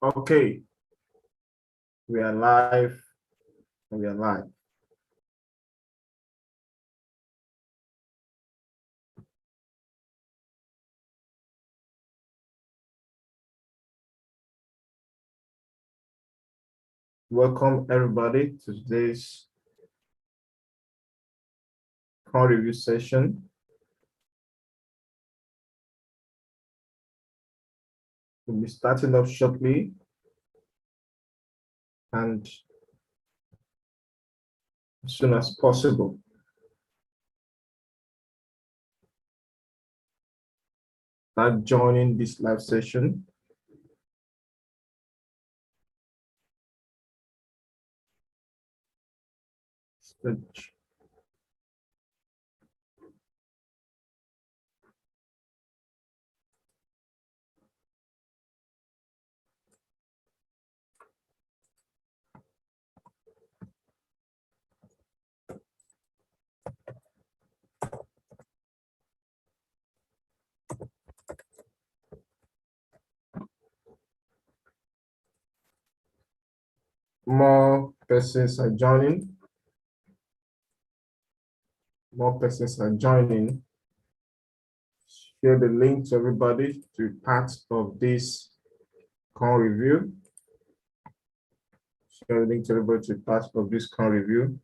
Okay, we are live. We are live. Welcome everybody to today's call review session. We'll be starting off shortly, and as soon as possible. Start joining this live session. Stretch. More persons are joining. More persons are joining. Share the link to everybody to be part of this call review. Share the link to everybody to be part of this call review.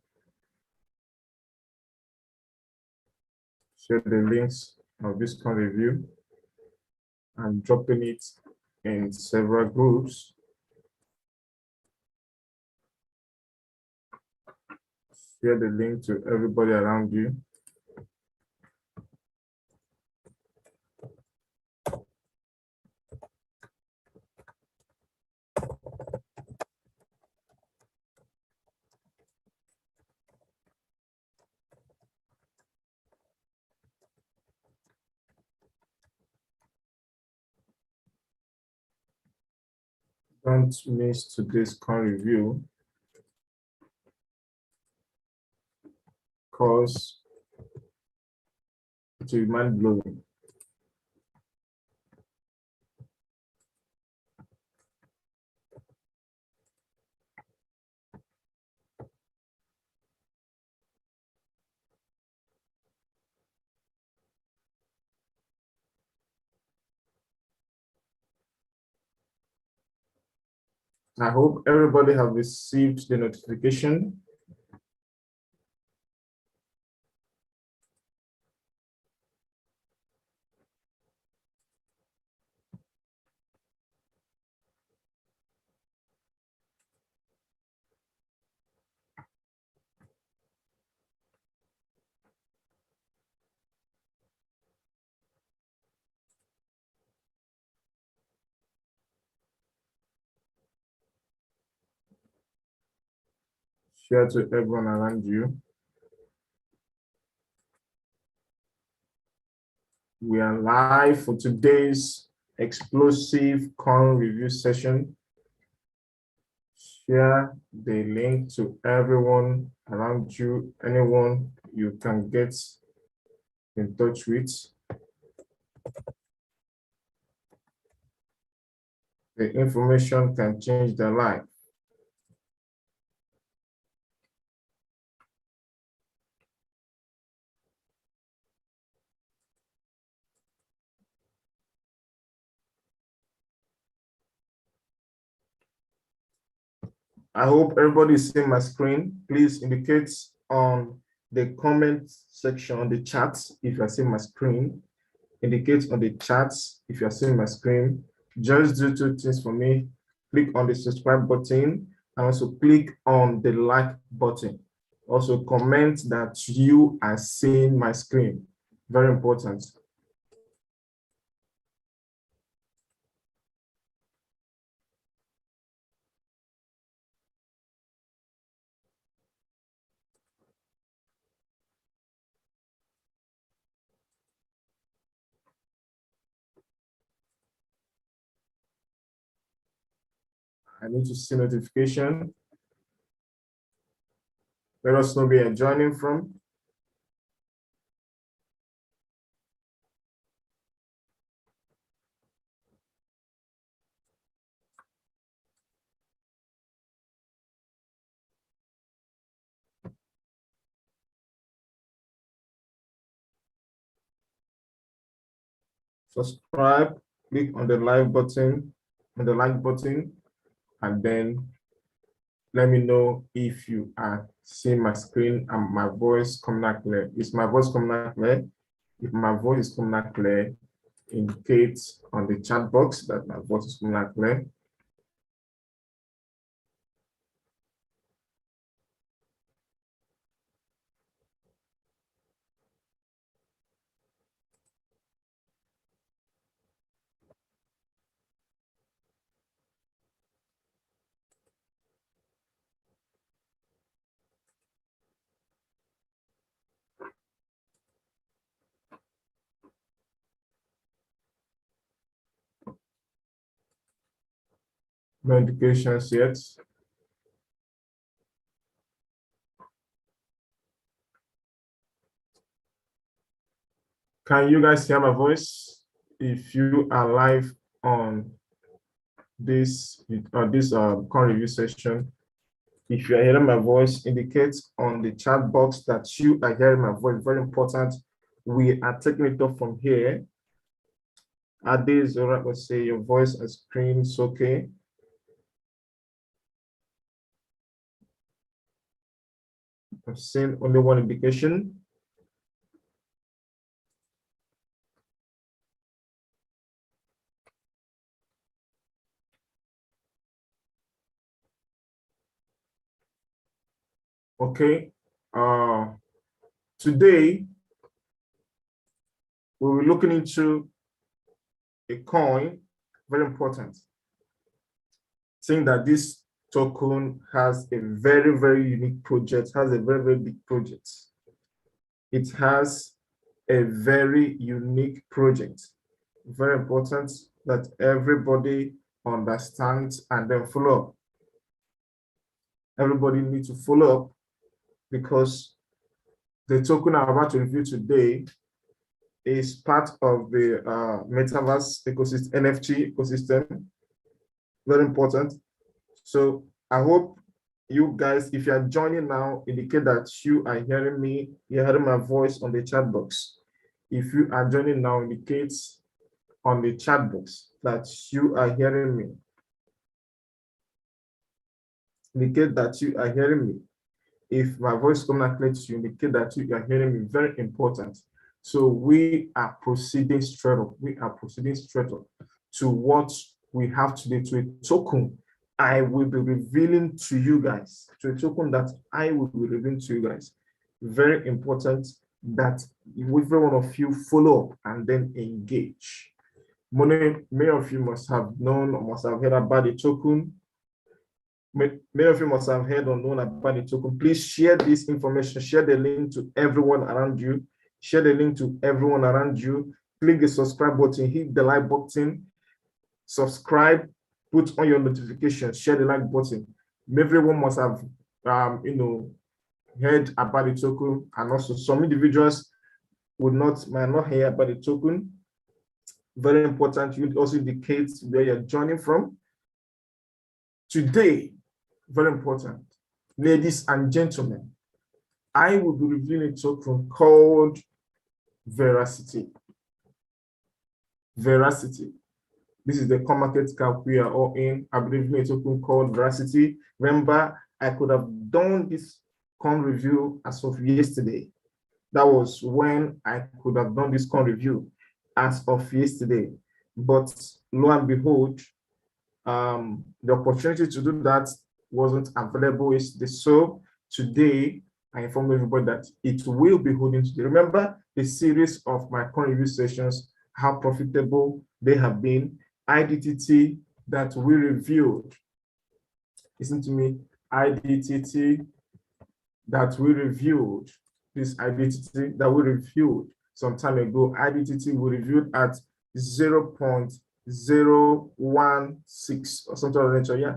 Share the links of this call review and dropping it in several groups. Share the link to everybody around you. Don't miss today's call review because it will be mind-blowing. I hope everybody have received the notification. Share to everyone around you. We are live for today's explosive call review session. Share the link to everyone around you, anyone you can get in touch with. The information can change their life. I hope everybody is seeing my screen. Please indicate on the comment section on the chat if you are seeing my screen. Indicate on the chat if you are seeing my screen. Just do two things for me. Click on the subscribe button and also click on the like button. Also comment that you are seeing my screen. Very important. I need to see notification. Let us know where you're joining from. subscribe, click on the like button, and then let me know if you are seeing my screen and my voice coming out clear. Is my voice coming out clear? If my voice is coming out clear, indicate on the chat box that my voice is coming out clear. No indications yet. Can you guys hear my voice? If you are live on this current review session, if you are hearing my voice, indicate on the chat box that you are hearing my voice. Very important. We are taking it up from here. Ade Zora will say your voice and screen is okay. I've seen only one indication. Okay. Today we'll be looking into a coin, very important. Saying that this token has a very, very unique project, has a very, very big project. It has a very unique project. Very important that everybody understands and then follow up. Everybody needs to follow up because the token I'm about to review today is part of the metaverse ecosystem, NFT ecosystem. Very important. So I hope you guys, if you are joining now, indicate that you are hearing me, you're hearing my voice on the chat box. If you are joining now, indicate on the chat box that you are hearing me. Indicate that you are hearing me. If my voice comes out clear to you, indicate that you are hearing me. Very important. So we are proceeding straight up. We are proceeding straight up to what we have today, to a token I will be revealing to you guys, to a token that I will be revealing to you guys. Very important that every one of you follow up and then engage. Many of you must have known or must have heard about the token. Many of you must have heard or known about the token. Please share this information, share the link to everyone around you. Share the link to everyone around you. Click the subscribe button, hit the like button, subscribe, put on your notifications, share the like button. Everyone must have heard about the token, and also some individuals might not hear about the token. Very important. You also indicate where you're joining from. Today, very important, ladies and gentlemen, I will be revealing a token called Verasity. Verasity. This is the coin market cap we are all in. I believe in a token called Verasity. Remember, I could have done this coin review as of yesterday. That was when I could have done this coin review as of yesterday. But lo and behold, the opportunity to do that wasn't available. So today, I inform everybody that it will be holding today. Remember the series of my coin review sessions, how profitable they have been. IDTT that we reviewed. Listen to me. IDTT that we reviewed. This IDTT that we reviewed some time ago. IDTT we reviewed at 0.016 or something like that. Yeah,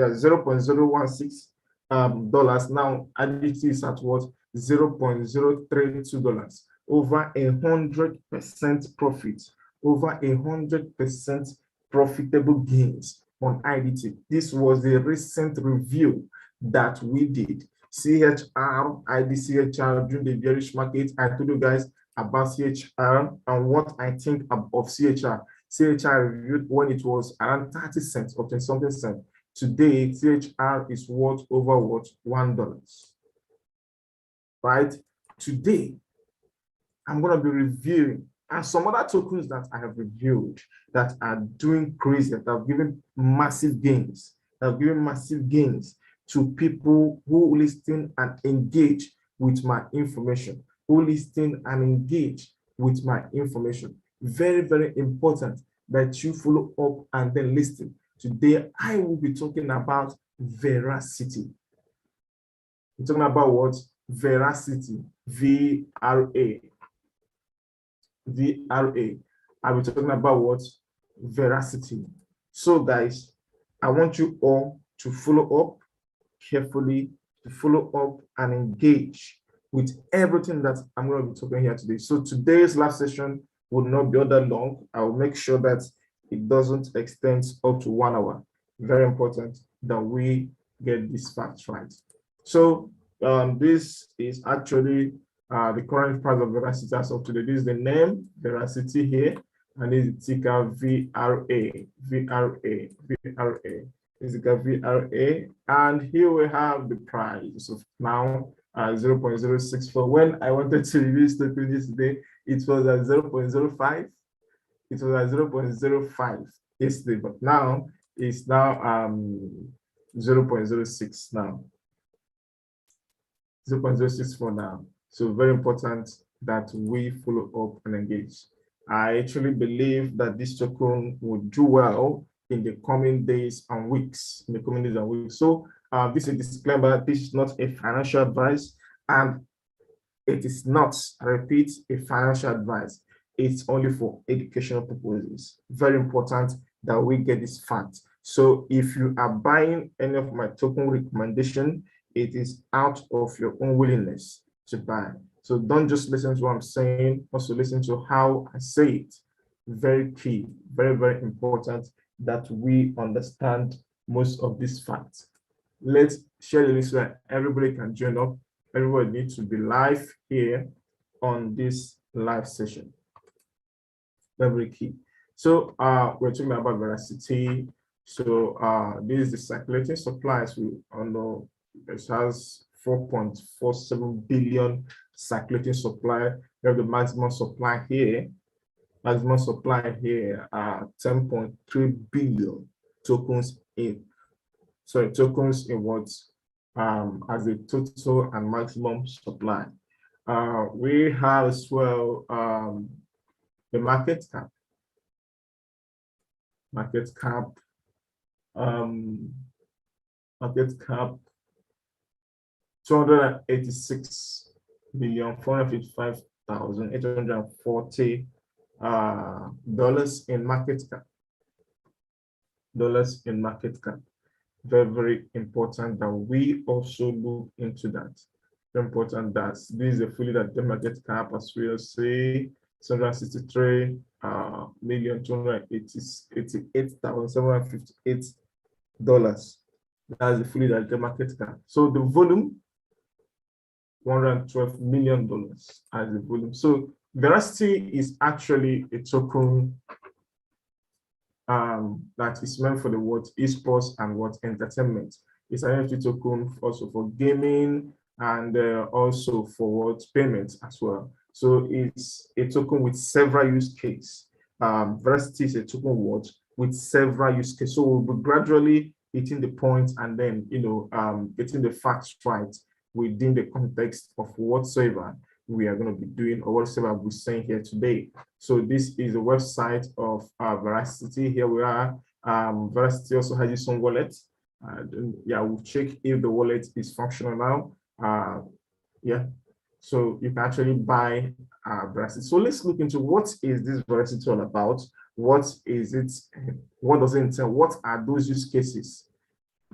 0.016 dollars. Now IDTT is at what? $0.032. Over 100% profit. Over 100% profitable gains on IDT. This was the recent review that we did. CHR, IDCHR during the bearish market. I told you guys about CHR and what I think of CHR. CHR reviewed when it was around 30 cents or 20 something cents. Today, CHR is worth over what? $1. Right? Today, I'm going to be reviewing and some other tokens that I have reviewed that are doing crazy, that have given massive gains, to people who listen and engage with my information, Very, very important that you follow up and then listen. Today, I will be talking about Verasity. We're talking about what? Verasity, V-R-A. I will be talking about what? Verasity. So guys, I want you all to follow up carefully, to follow up and engage with everything that I'm going to be talking here today. So today's live session will not be all that long. I will make sure that it doesn't extend up to 1 hour. Very important that we get these facts right. So this is actually the current price of Verasity as of today. This is the name, Verasity here, and this is the ticker VRA. This is the VRA, and here we have the price of now 0.064. When I wanted to release the previous day, it was at 0.05. It was at 0.05 yesterday, but now it's now 0.06 now. 0.064 now. So very important that we follow up and engage. I actually believe that this token will do well in the coming days and weeks. So this is a disclaimer. This is not a financial advice, and it is not, I repeat, a financial advice. It's only for educational purposes. Very important that we get this fact. So if you are buying any of my token recommendation, it is out of your own willingness to buy. So don't just listen to what I'm saying, also listen to how I say it. Very key, very, very important that we understand most of these facts. Let's share the link so that everybody can join up. Everybody needs to be live here on this live session. Very key. So we're talking about Verasity. So this is the circulating supplies. We all know it has 4.47 billion circulating supply. We have the maximum supply here. 10.3 billion tokens in. Sorry, tokens in what as a total and maximum supply. We have as well the market cap. Market cap 286,455,840 dollars in market cap. Very, very important that we also look into that. Very important that this is a fully diluted market cap, as we will see, $763,288,758. That's the fully diluted market cap. So the volume, $112 million as the volume. So Verasity is actually a token that is meant for the word esports and what entertainment. It's an NFT token also for gaming and also for what payments as well. So it's a token with several use cases. Verasity is a token word with several use cases. So we'll be gradually hitting the point and then getting the facts right within the context of whatsoever we are going to be doing or whatsoever we're saying here today. So this is a website of Verasity. Here we are. Verasity also has its own wallet. Yeah, we'll check if the wallet is functional now. Yeah, so you can actually buy Verasity. So let's look into what is this Verasity all about? What is it? What does it entail? What are those use cases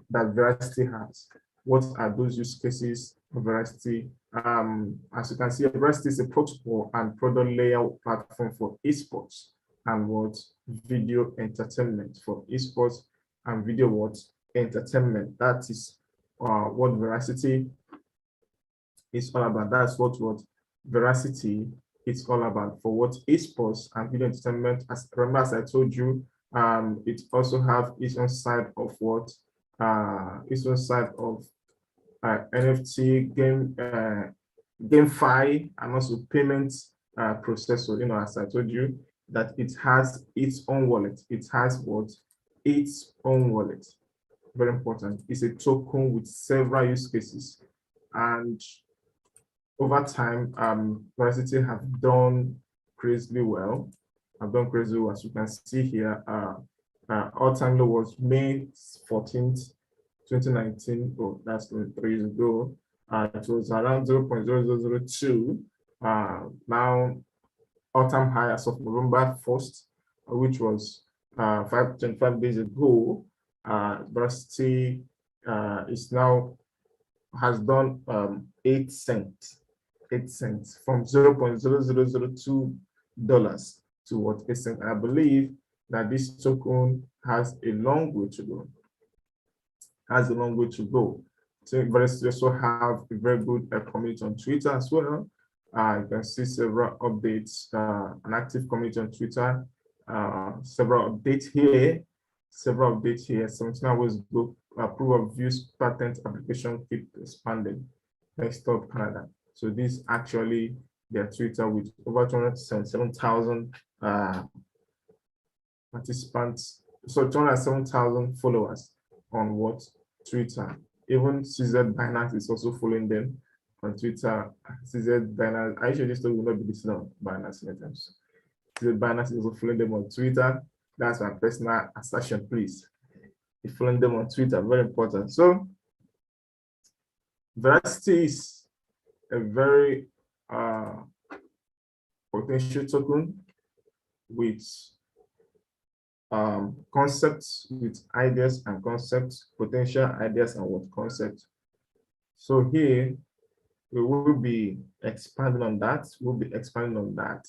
that Verasity has? What are those use cases of Verasity? As you can see, Verasity is a protocol and product layer platform for esports and what video entertainment, for esports and video what entertainment. That is what Verasity is all about. That's what Verasity it's all about for what esports and video entertainment. As remember, as I told you, it also have its own side of what its own side of NFT game, GameFi, and also payments processor. You know, as I told you, that it has its own wallet. It has what its own wallet. Very important. It's a token with several use cases, and over time, Verasity have done crazily well. I've done crazily well. As you can see here, all-time low was May 14th, 2019. Oh, that's 3 years ago. It was around 0.0002. Now, all-time high as of November 1st, which was 25 days ago. Verasity is now has done 8 cents. 8 cents from $0.0002 to what 8 cents. I believe that this token has a long way to go. Has a long way to go. So Verasity also have a very good community on Twitter as well. You can see several updates, an active community on Twitter, several updates here, 17 hours ago, proof of use patent application keep expanding. Next up, Canada. So this actually their Twitter with over 277,000 participants. So 207,000 followers on what Twitter. Even CZ Binance is also following them on Twitter. CZ Binance, I usually just will not be listening on Binance sometimes. CZ Binance is also following them on Twitter. That's my personal assertion, please. If following them on Twitter, very important. So Verasity is a very potential token with concepts, with ideas and concepts, potential ideas and what concepts. So here we will be expanding on that. We'll be expanding on that.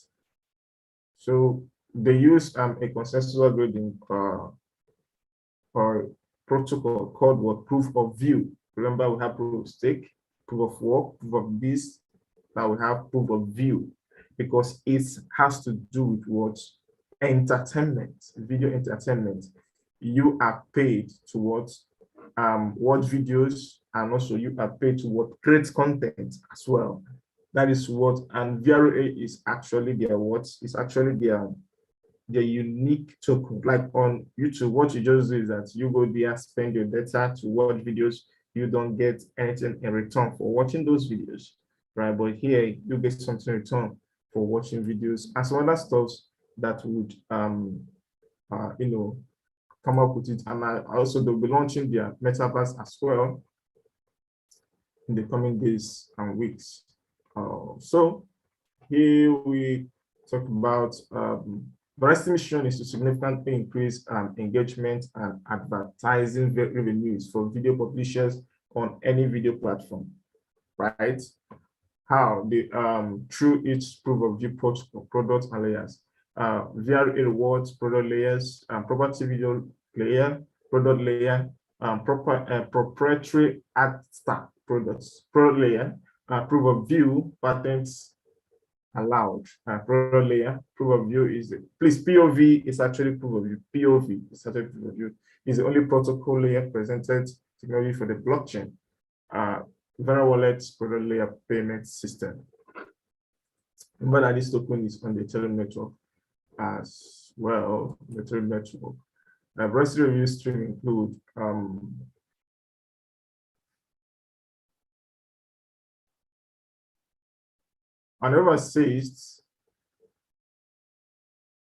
So they use a consensus algorithm or protocol called what proof of view. Remember, we have proof of stake, proof of work, proof of this. Now we have proof of view because it has to do with what entertainment, video entertainment. You are paid to watch videos, and also you are paid to what create content as well. That is what, and VRA is actually their what is actually their unique token. Like on YouTube, what you just do is that you go there, spend your data to watch videos. You don't get anything in return for watching those videos, right? But here you get something in return for watching videos and some other stuff that would you know, come up with it. And also they'll be launching their metaverse as well in the coming days and weeks. So here we talk about Verasity mission is to significantly increase engagement and advertising revenues for video publishers on any video platform, right? How the through each proof of view product and layers, VRA rewards product layers, property video layer, product layer, proprietary ad stack products, product layer, proof of view patents allowed. Product layer, proof of view is please POV is actually proof of view. POV is actually proof of view. Is the only protocol layer presented technology for the blockchain. Vera Wallet's product layer payment system. Remember that this token is on the Ethereum network as well. The Ethereum network. Verasity review stream include Anova says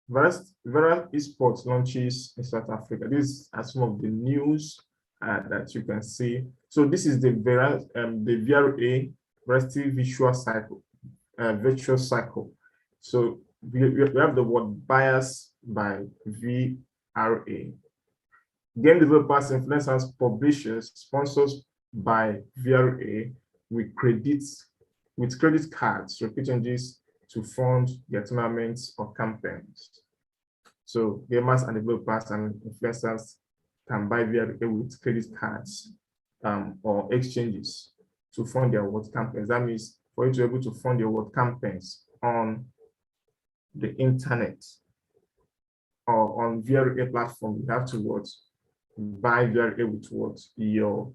Vera Esports launches in South Africa. These are some of the news that you can see. So this is the VRA Verasity visual cycle, virtual cycle. So we have the word bias by VRA. Game developers, influencers, publishers, sponsors by VRA with credit cards, repeat changes to fund their tournaments or campaigns. So gamers and developers and influencers can buy VRA with credit cards or exchanges to fund their award campaigns. That means for you to be able to fund your award campaigns on the internet or on VRA platform, you have to what? Buy VRA with what? Your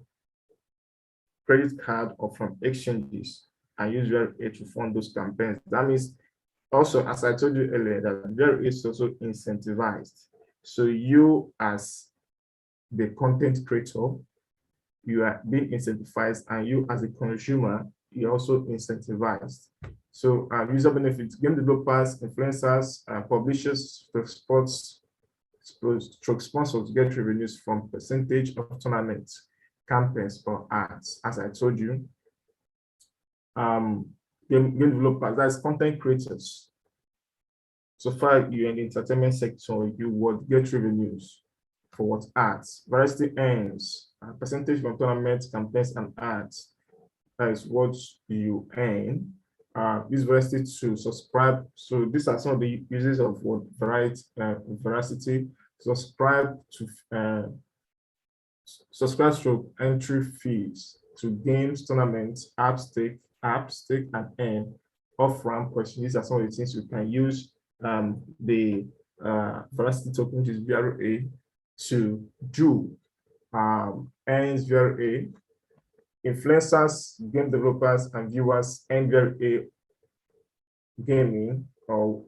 credit card or from exchanges and use VRA to fund those campaigns. That means also, as I told you earlier, that VRA is also incentivized. So you as the content creator, you are being incentivized, and you as a consumer, you're also incentivized. So user benefits, game developers, influencers, publishers, sports, stroke sponsors get revenues from percentage of tournaments, campaigns, or ads. As I told you, game developers, that's content creators. So far, you're in the entertainment sector, you would get revenues for what ads. Verasity earns a percentage from tournaments, campaigns, and ads. That is what you earn. Use Verasity to subscribe. So these are some of the uses of what Verasity. Subscribe to entry fees to games, tournaments, app stake, and earn off-ramp questions. These are some of the things you can use the Verasity token, which is VRA, to do. Earns VRA. Influencers, game developers, and viewers earn VRA gaming or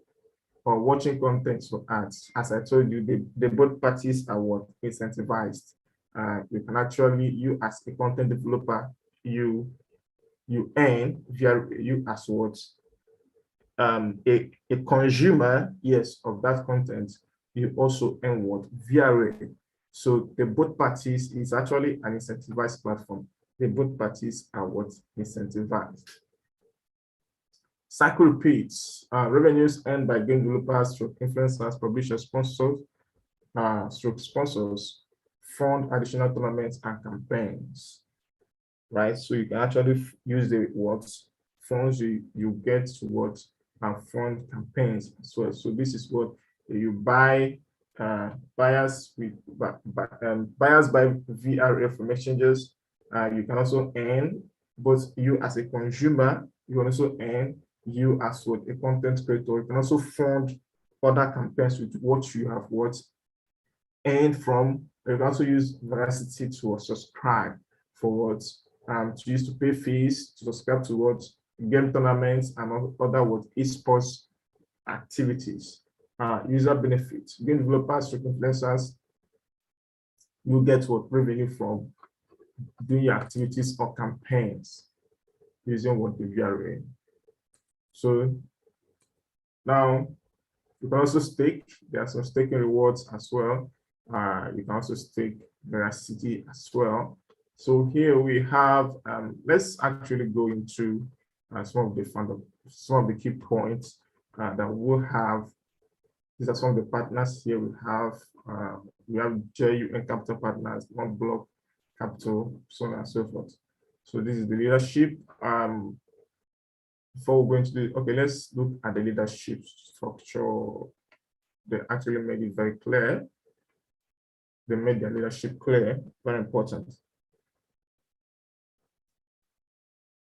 watching content for ads. As I told you, the both parties are what? Incentivized. You can actually, you as a content developer, you earn VRA, you as what? A consumer, yes, of that content, you also earn what? VRA. So the both parties is actually an incentivized platform. The both parties are what? Incentivized. Cycle repeats. Revenues earned by game developers, stroke influencers, publishers, sponsors, stroke sponsors, fund additional tournaments and campaigns. Right? So you can actually use the words funds you get to what and fund campaigns as well. So this is what you buy. Buyers buy VRA from exchanges. You can also earn, but you as a consumer, you can also earn. You as what a content creator, you can also fund other campaigns with what you have what earned from. You can also use Verasity to subscribe for what to use to pay fees, to subscribe to what game tournaments and other what esports activities. User benefits, game developers, influencers, you get what revenue from doing your activities or campaigns using what the VRA. So now you can also stake. There are some staking rewards as well. You can also stake Verasity as well. So here we have, let's actually go into some of the key points that we'll have. These are some of the partners here. We have JUN Capital Partners, One Block Capital, so on and so forth. So this is the leadership. Before we're going to do, okay, let's look at the leadership structure. They actually made it very clear. They made their leadership clear, very important.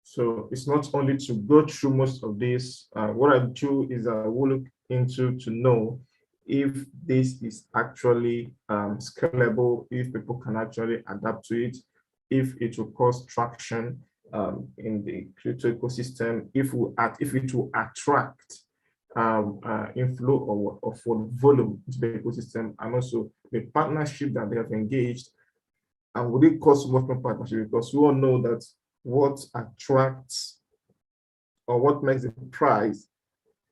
So it's not only to go through most of this. What I do is I will look into to know if this is actually scalable, if people can actually adapt to it, if it will cause traction in the crypto ecosystem, if it will attract inflow of volume into the ecosystem, and also the partnership that they have engaged, and would it cause more partnership? Because we all know that what attracts or what makes the price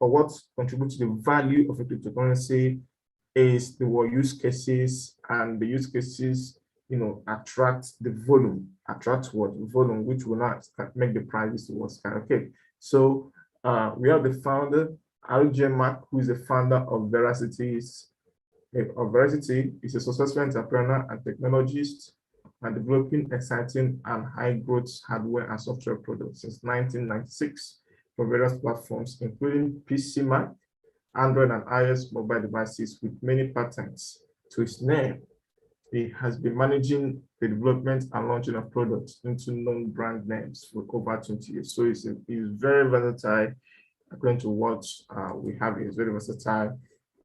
or what contributes to the value of a cryptocurrency is the use cases, and the use cases, attract the volume, volume, which will not make the prices skyrocket. So we have the founder, RJ Mark, who is the founder of Verasity. Verasity is a successful entrepreneur and technologist, and developing exciting and high-growth hardware and software products since 1996 for various platforms, including PC, Mac, Android, and iOS mobile devices, with many patents to his name. He has been managing the development and launching of products into known brand names for over 20 years. So he's very versatile. according to what we have, is very versatile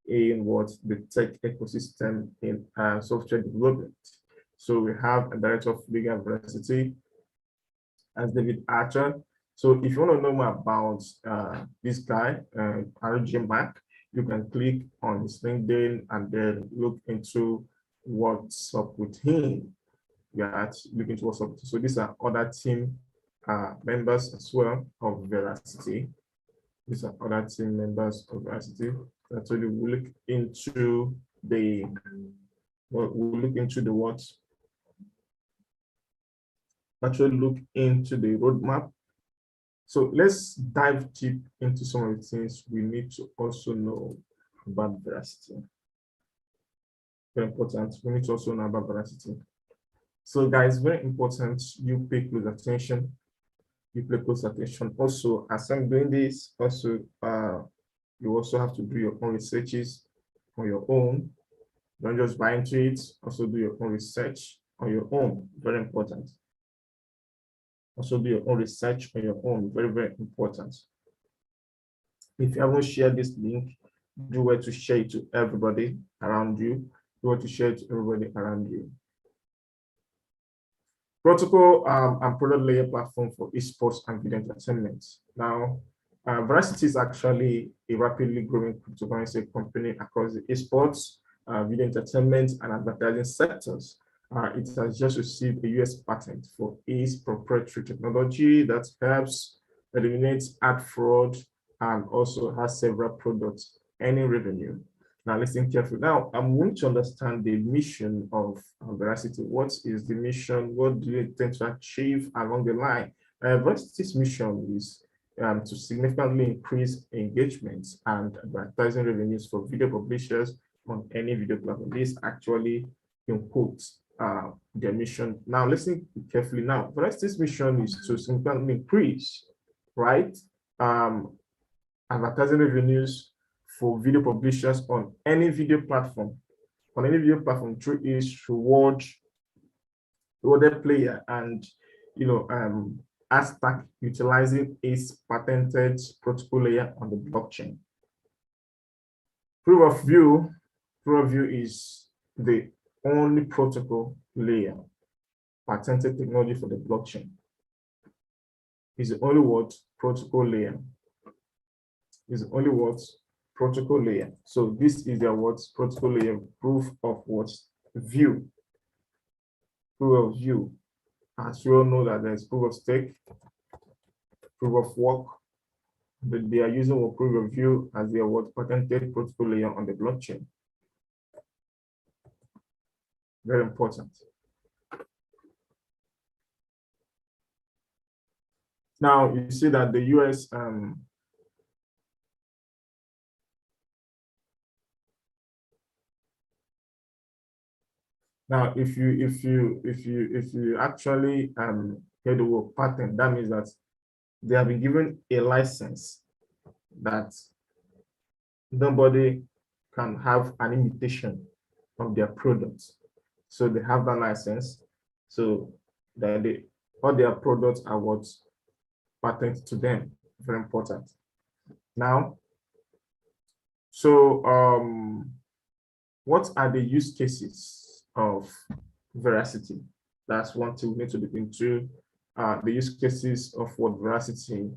in what the tech ecosystem in software development. So we have a director of legal Verasity as David Archer. So if you want to know more about this guy, RJ Mac, you can click on his LinkedIn and then look into what's up with him. Look into what's up. So these are other team members as well of Verasity. These are other team members of Verasity. Actually, we'll look into the what? Actually, look into the roadmap. So let's dive deep into some of the things we need to also know about Verasity. Very important. We need to also know about Verasity. So guys, very important, you pay close attention. You pay close attention. Also, as I'm doing this, also you also have to do your own researches on your own. Don't just buy into it, also do your own research on your own. Very important. Also do your own research on your own. Very, very important. If you haven't shared this link, do well to share it to everybody around you. Do well to share it to everybody around you. Protocol and product layer platform for esports and video entertainment. Now, Verasity is actually a rapidly growing cryptocurrency company across the esports, video entertainment, and advertising sectors. It has just received a US patent for its proprietary technology that helps eliminate ad fraud and also has several products earning revenue. Now, listen carefully. Now, I'm going to understand the mission of Verasity. What is the mission? What do you intend to achieve along the line? Verasity's mission is to significantly increase engagement and advertising revenues for video publishers on any video platform. This actually in quotes their mission. Now, listen carefully. Now, Verasity's mission is to significantly increase, right? Advertising revenues for video publishers on any video platform, through its rewarded player and hashtag utilizing its patented protocol layer on the blockchain. Proof of view is the only protocol layer, patented technology for the blockchain. Is the only word protocol layer. Is the only words protocol layer. So this is their words protocol layer, proof of what? View. Proof of view. As you all know that there's proof of stake, proof of work, but they are using what proof of view as their what patented protocol layer on the blockchain. Very important. Now you see that the US now, if you actually hear the word patent, that means that they have been given a license that nobody can have an imitation of their products. So they have that license, so that all their products are what patent to them. Very important. Now, so what are the use cases of Verasity? That's one thing we need to look into. The use cases of what Verasity.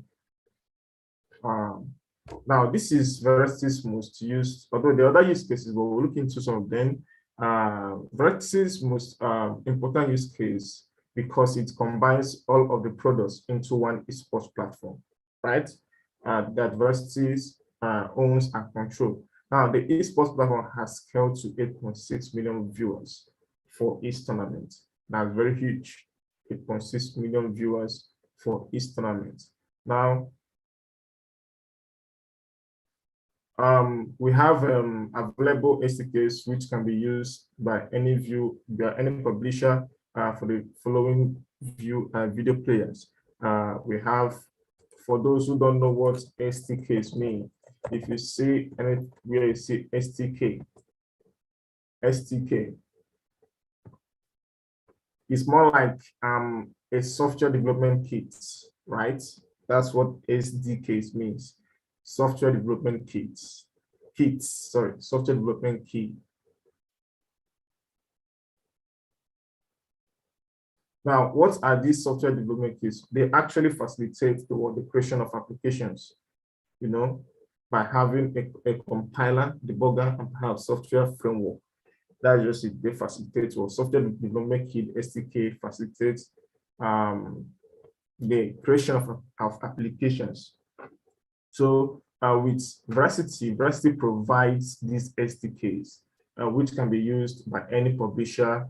Now, this is Verasity's most used, although the other use cases, but we'll look into some of them. Verasity's most important use case, because it combines all of the products into one esports platform, right? That Verasity owns and control. Now, the esports platform has scaled to 8.6 million viewers for each tournament. That's very huge. 8.6 million viewers for each tournament. Now, we have available SDKs which can be used by any publisher for the following video players. We have, for those who don't know what SDKs mean, if you see anywhere you see SDK it's more like a software development kit, right? That's what SDKs means. software development software development kit. Now, what are these software development kits? They actually facilitate the creation of applications, by having a compiler, debugger, and perhaps software framework. That's just it. They facilitate, or software development kit SDK facilitates the creation of applications. So with Verasity provides these SDKs, which can be used by any publisher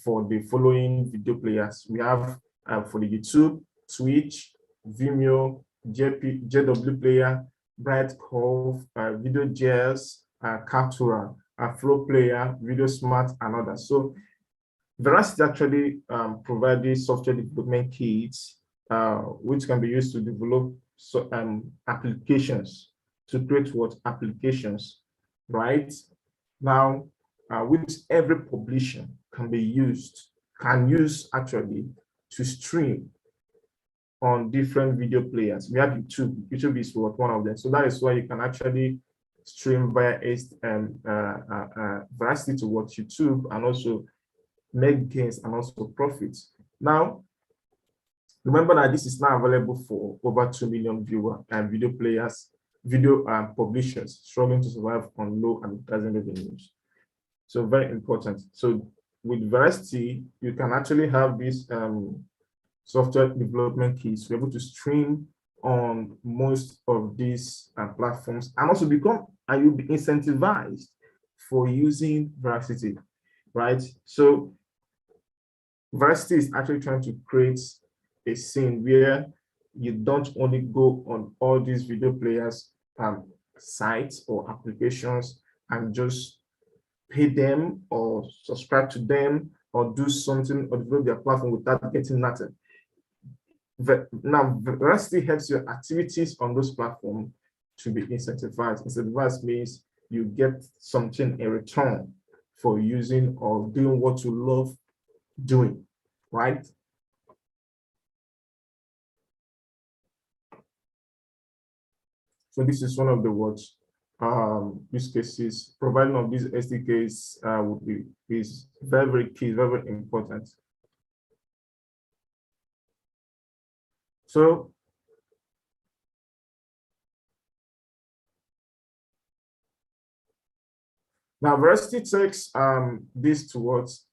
for the following video players. We have for the YouTube, Twitch, Vimeo, JW Player, Brightcove, VideoJS, Captura, Flow Player, Video Smart, and others. So Verasity actually provides software development kits, which can be used to develop applications, to create applications, right? Now, which every publisher can use actually to stream on different video players. We have YouTube. YouTube is one of them. So that is why you can actually stream via Verasity to watch YouTube and also make gains and also profits. Now, remember that this is now available for over 2 million viewers and video publishers struggling to survive on low advertising revenues. So very important. So with Verasity, you can actually have this software development kits to be able to stream on most of these platforms, and also you'll be incentivized for using Verasity, right? So Verasity is actually trying to create a scene where you don't only go on all these video players sites or applications and just pay them or subscribe to them or do something or develop their platform without getting nothing. Now, Verasity helps your activities on those platforms to be incentivized. Incentivized means you get something in return for using or doing what you love doing, right? So this is one of the use cases. Providing of these SDKs is very, very key, very, very important. So now Verasity takes this towards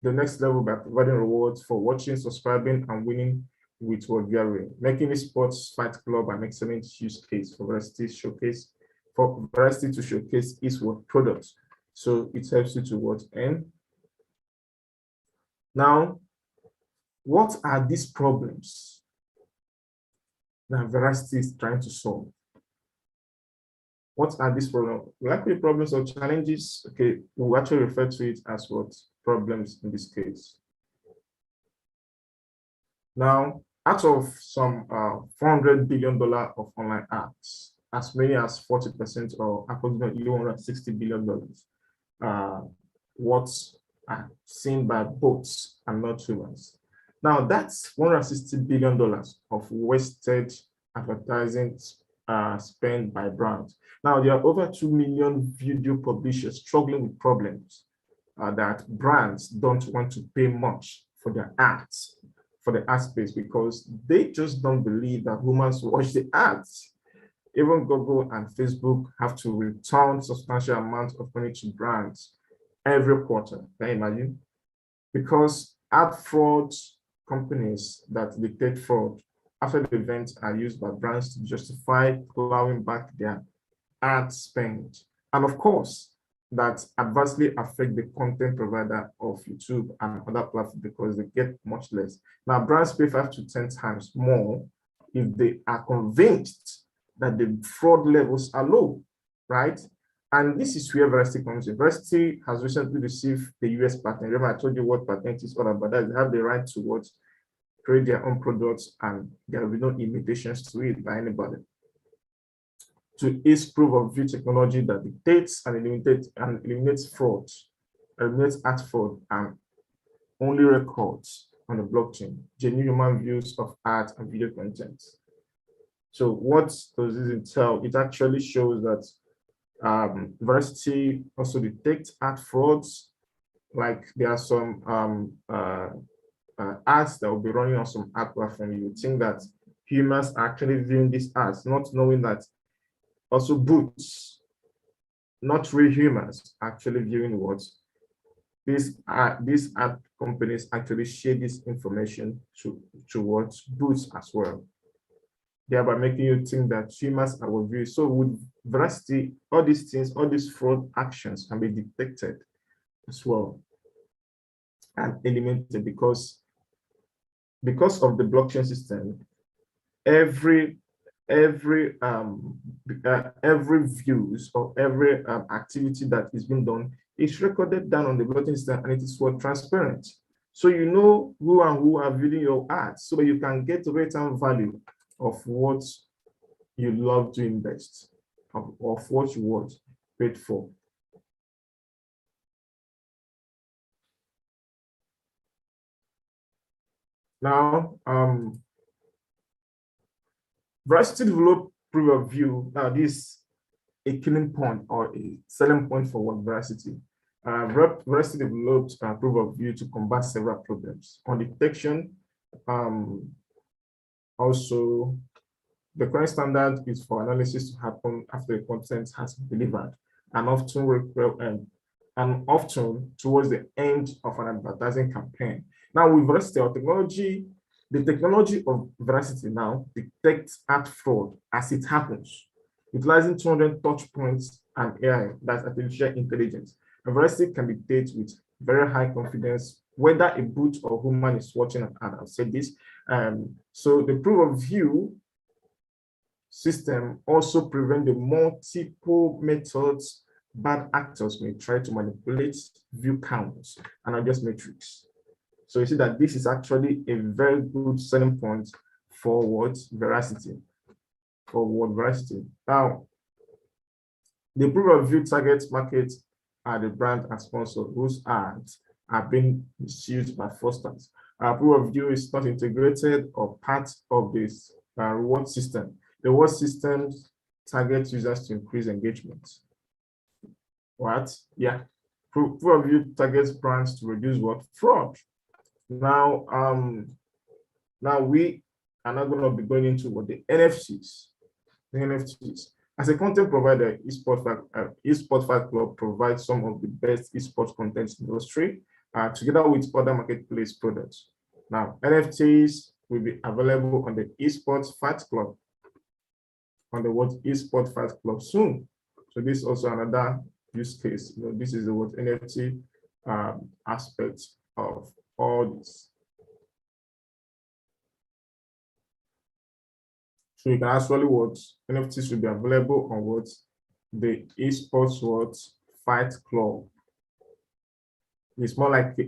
the next level by providing rewards for watching, subscribing, and winning with viewing, making Sports Fight Club an excellent use case for Verasity to showcase its products. So it helps you to end. Now, what are these problems that Verasity is trying to solve? What are these problems? Likely problems or challenges? Okay, we'll actually refer to it as problems in this case. Now, out of some $400 billion of online ads, as many as 40% or approximately $160 billion what are seen by bots and not humans. Now, that's $160 billion of wasted advertising spent by brands. Now, there are over 2 million video publishers struggling with problems that brands don't want to pay much for their ads, for the ad space, because they just don't believe that humans watch the ads. Even Google and Facebook have to return substantial amounts of money to brands every quarter. Can you imagine? Because ad fraud companies that detect fraud after the event are used by brands to justify plowing back their ad spend. And of course, that adversely affect the content provider of YouTube and other platforms because they get much less. Now, brands pay 5 to 10 times more if they are convinced that the fraud levels are low, right? And this is where Verasity comes in. Verasity has recently received the US patent. Remember, I told you what patent is all about. That they have the right to create their own products, and there will be no limitations to it by anybody. To ease proof of view technology that dictates and eliminates fraud, eliminates ad fraud, and only records on the blockchain genuine human views of art and video content. So what does this entail? It actually shows that Verasity also detects ad frauds. Like there are some ads that will be running on some ad platform. You would think that humans are actually viewing these ads, not knowing that also bots, not real humans, actually viewing what these ad companies actually share this information towards bots as well, thereby making you think that humans are viewed. So with Verasity, all these things, all these fraud actions can be detected as well and eliminated because of the blockchain system. Every every views or every activity that is being done is recorded down on the blockchain system, and it is for transparent. So you know who and who are viewing your ads, so you can get return value of what you love to invest, of what you want paid for. Now, Verasity developed proof of view. Now, this a killing point or a selling point for what Verasity. Verasity developed proof of view to combat several problems on detection. Also, the current standard is for analysis to happen after the content has been delivered, and often towards the end of an advertising campaign. Now, with Verasity, the technology of Verasity now detects ad fraud as it happens, utilizing 200 touch points and AI, that's artificial intelligence. And Verasity can detect with very high confidence whether a bot or human is watching an ad. I've said this. So the proof of view system also prevent the multiple methods bad actors may try to manipulate view counts and adjust metrics. So you see that this is actually a very good selling point for what Verasity, Now, the proof of view target market are the brand and sponsor whose ads are being misused by fraudsters. Proof of view is not integrated or part of this reward system. The reward system targets users to increase engagement. What? Yeah. Proof of view targets brands to reduce what? Fraud. Now, we are not going to be going into what the NFTs. The NFTs. As a content provider, eSport Fight Club provides some of the best esports content in the industry, together with other marketplace products. Now, NFTs will be available on the eSports Fight Club, on the what eSport Fight Club soon. So this is also another use case. This is the what NFT aspect of all this. So you can actually NFTs will be available on the esports Fight Club. It's more like a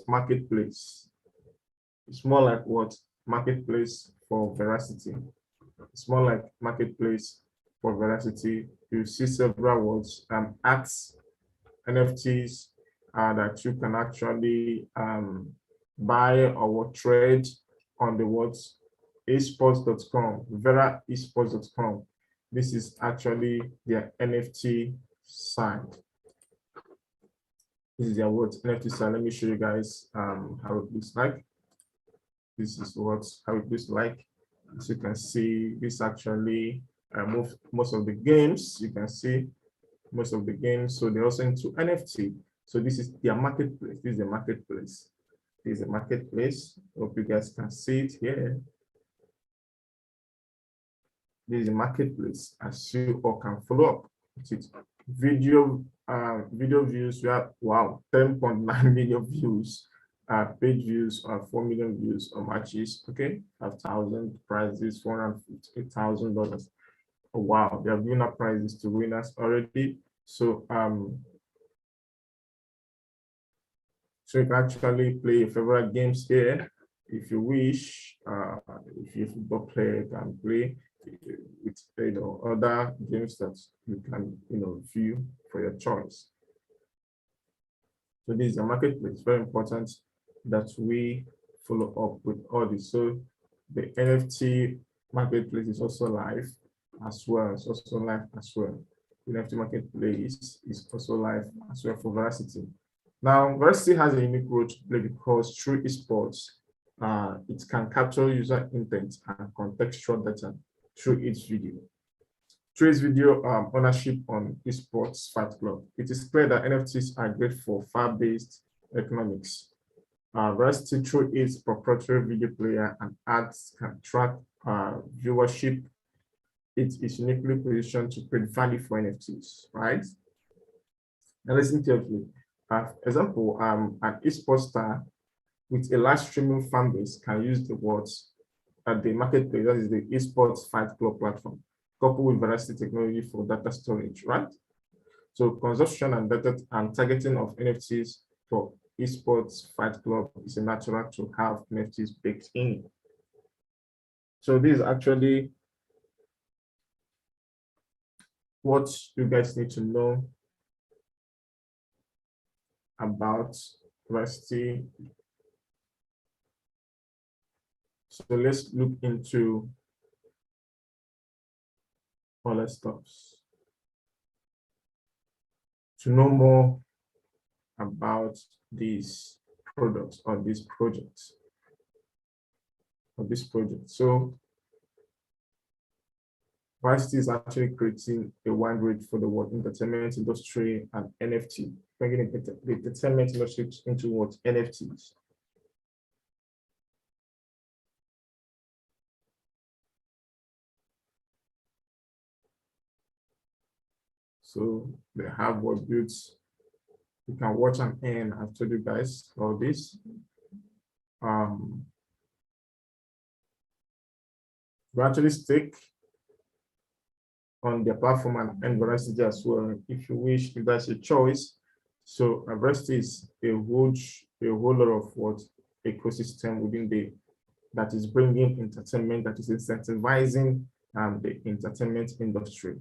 marketplace. It's more like marketplace for Verasity. It's more like marketplace for Verasity. You see several acts, NFTs that you can actually buy or trade on the esports.com, veraesports.com. This is actually their NFT site. This is their NFT site. Let me show you guys how it looks like. This is how it looks like. As you can see, this actually most of the games. You can see most of the games. So they're also into NFT. So this is their marketplace. This is the marketplace. This is a marketplace. Hope you guys can see it here. This is a marketplace, as you all can follow up with it. Video views, we have 10.9 million views, page views, 4 million views on matches. Okay, 5,000 prizes, $458,000. Oh, wow, they are giving up prizes to winners already. So so you can actually play your favorite games here if you wish. If you're a football player, you can play with other games that you can view for your choice. So this is a marketplace. Very important that we follow up with all this. So the NFT marketplace is also live as well. It's also live as well. NFT marketplace is also live as well for Verasity. Now, Verasity has a unique role to play because through esports, it can capture user intent and contextual data through its video. Through its video ownership on esports Fight Club, it is clear that NFTs are great for far-based economics. Verasity, through its proprietary video player and ads, can track viewership. It is uniquely positioned to create value for NFTs, right? Now listen carefully. Example, an esports star with a live streaming fan base can use the words at the marketplace, that is the esports Fight Club platform, coupled with Verasity technology for data storage, right? So consumption and data and targeting of NFTs for esports Fight Club is a natural to have NFTs baked in. So this is actually what you guys need to know about Verasity. So let's look into other stuff to know more about these products or these projects or this project. So Verasity is actually creating a wide range for the world entertainment industry and NFT, bringing the entertainment industry into what NFTs. So they have what builds. You can watch and earn. I've told you guys all this. You actually stake on their platform and Verasity as well, if you wish, if that's a choice. So Verasity is a whole lot of what ecosystem within that is bringing entertainment, that is incentivizing the entertainment industry.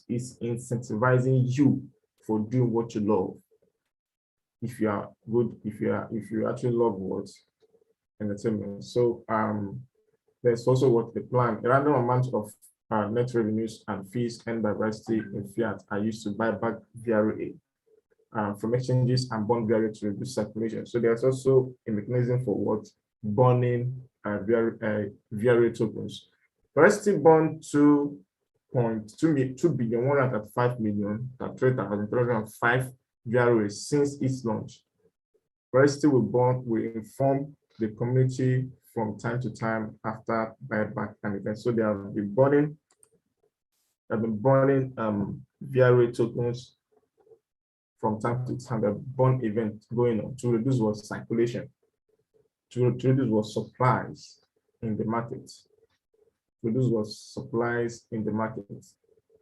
It's incentivizing you for doing what you love. If you are good, if you actually love what entertainment. So there's also what the plan, a random amount of net revenues and fees earned by Verasity in fiat are used to buy back VRA from exchanges and bond VRA to reduce circulation. So there's also a mechanism for what burning VRA tokens. Verasity bond 2.2 billion 105 million at 3,305 VRA since its launch. Verasity will inform the community from time to time after buyback and events. So they have been burning VRA tokens from time to time. The burn event going on to reduce what circulation, to reduce what supplies in the market, to reduce what supplies in the market.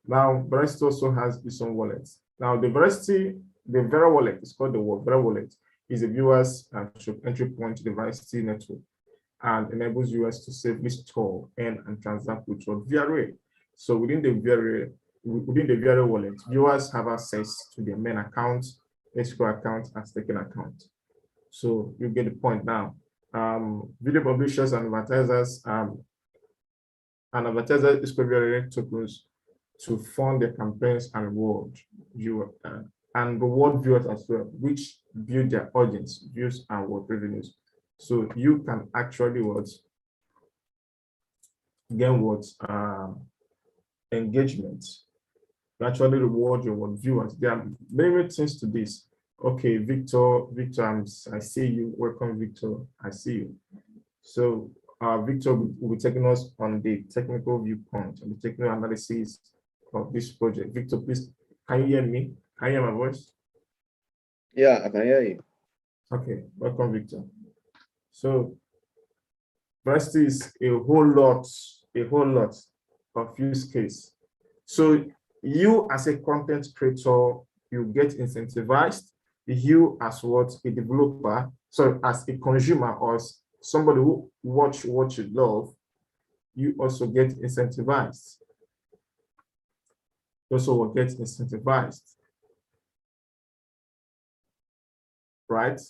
Now, Verasity also has its own wallet. Now, the Vera wallet is called the Vera wallet. Is a viewer's entry point to the Verasity network and enables users to safely store, earn, and transact with VRA. So within the VRA wallet, viewers have access to their main account, escrow account, and staking account. So you get the point now. Video publishers and advertisers escrow VRA tokens to fund their campaigns and reward viewers as well, which build their audience, views, and what revenues. So you can actually engagement. You actually reward your viewers. There are many things to this. Okay, Victor, I see you. Welcome, Victor. I see you. So Victor will be taking us on the technical viewpoint and the technical analysis of this project. Victor, please, can you hear me? Can you hear my voice? Yeah, I can hear you. Okay, welcome, Victor. So Verasity is a whole lot of use case. So you as a content creator, you get incentivized. You as what a developer, so as a consumer or somebody who watch what you love, you also get incentivized. You also will get incentivized. Right?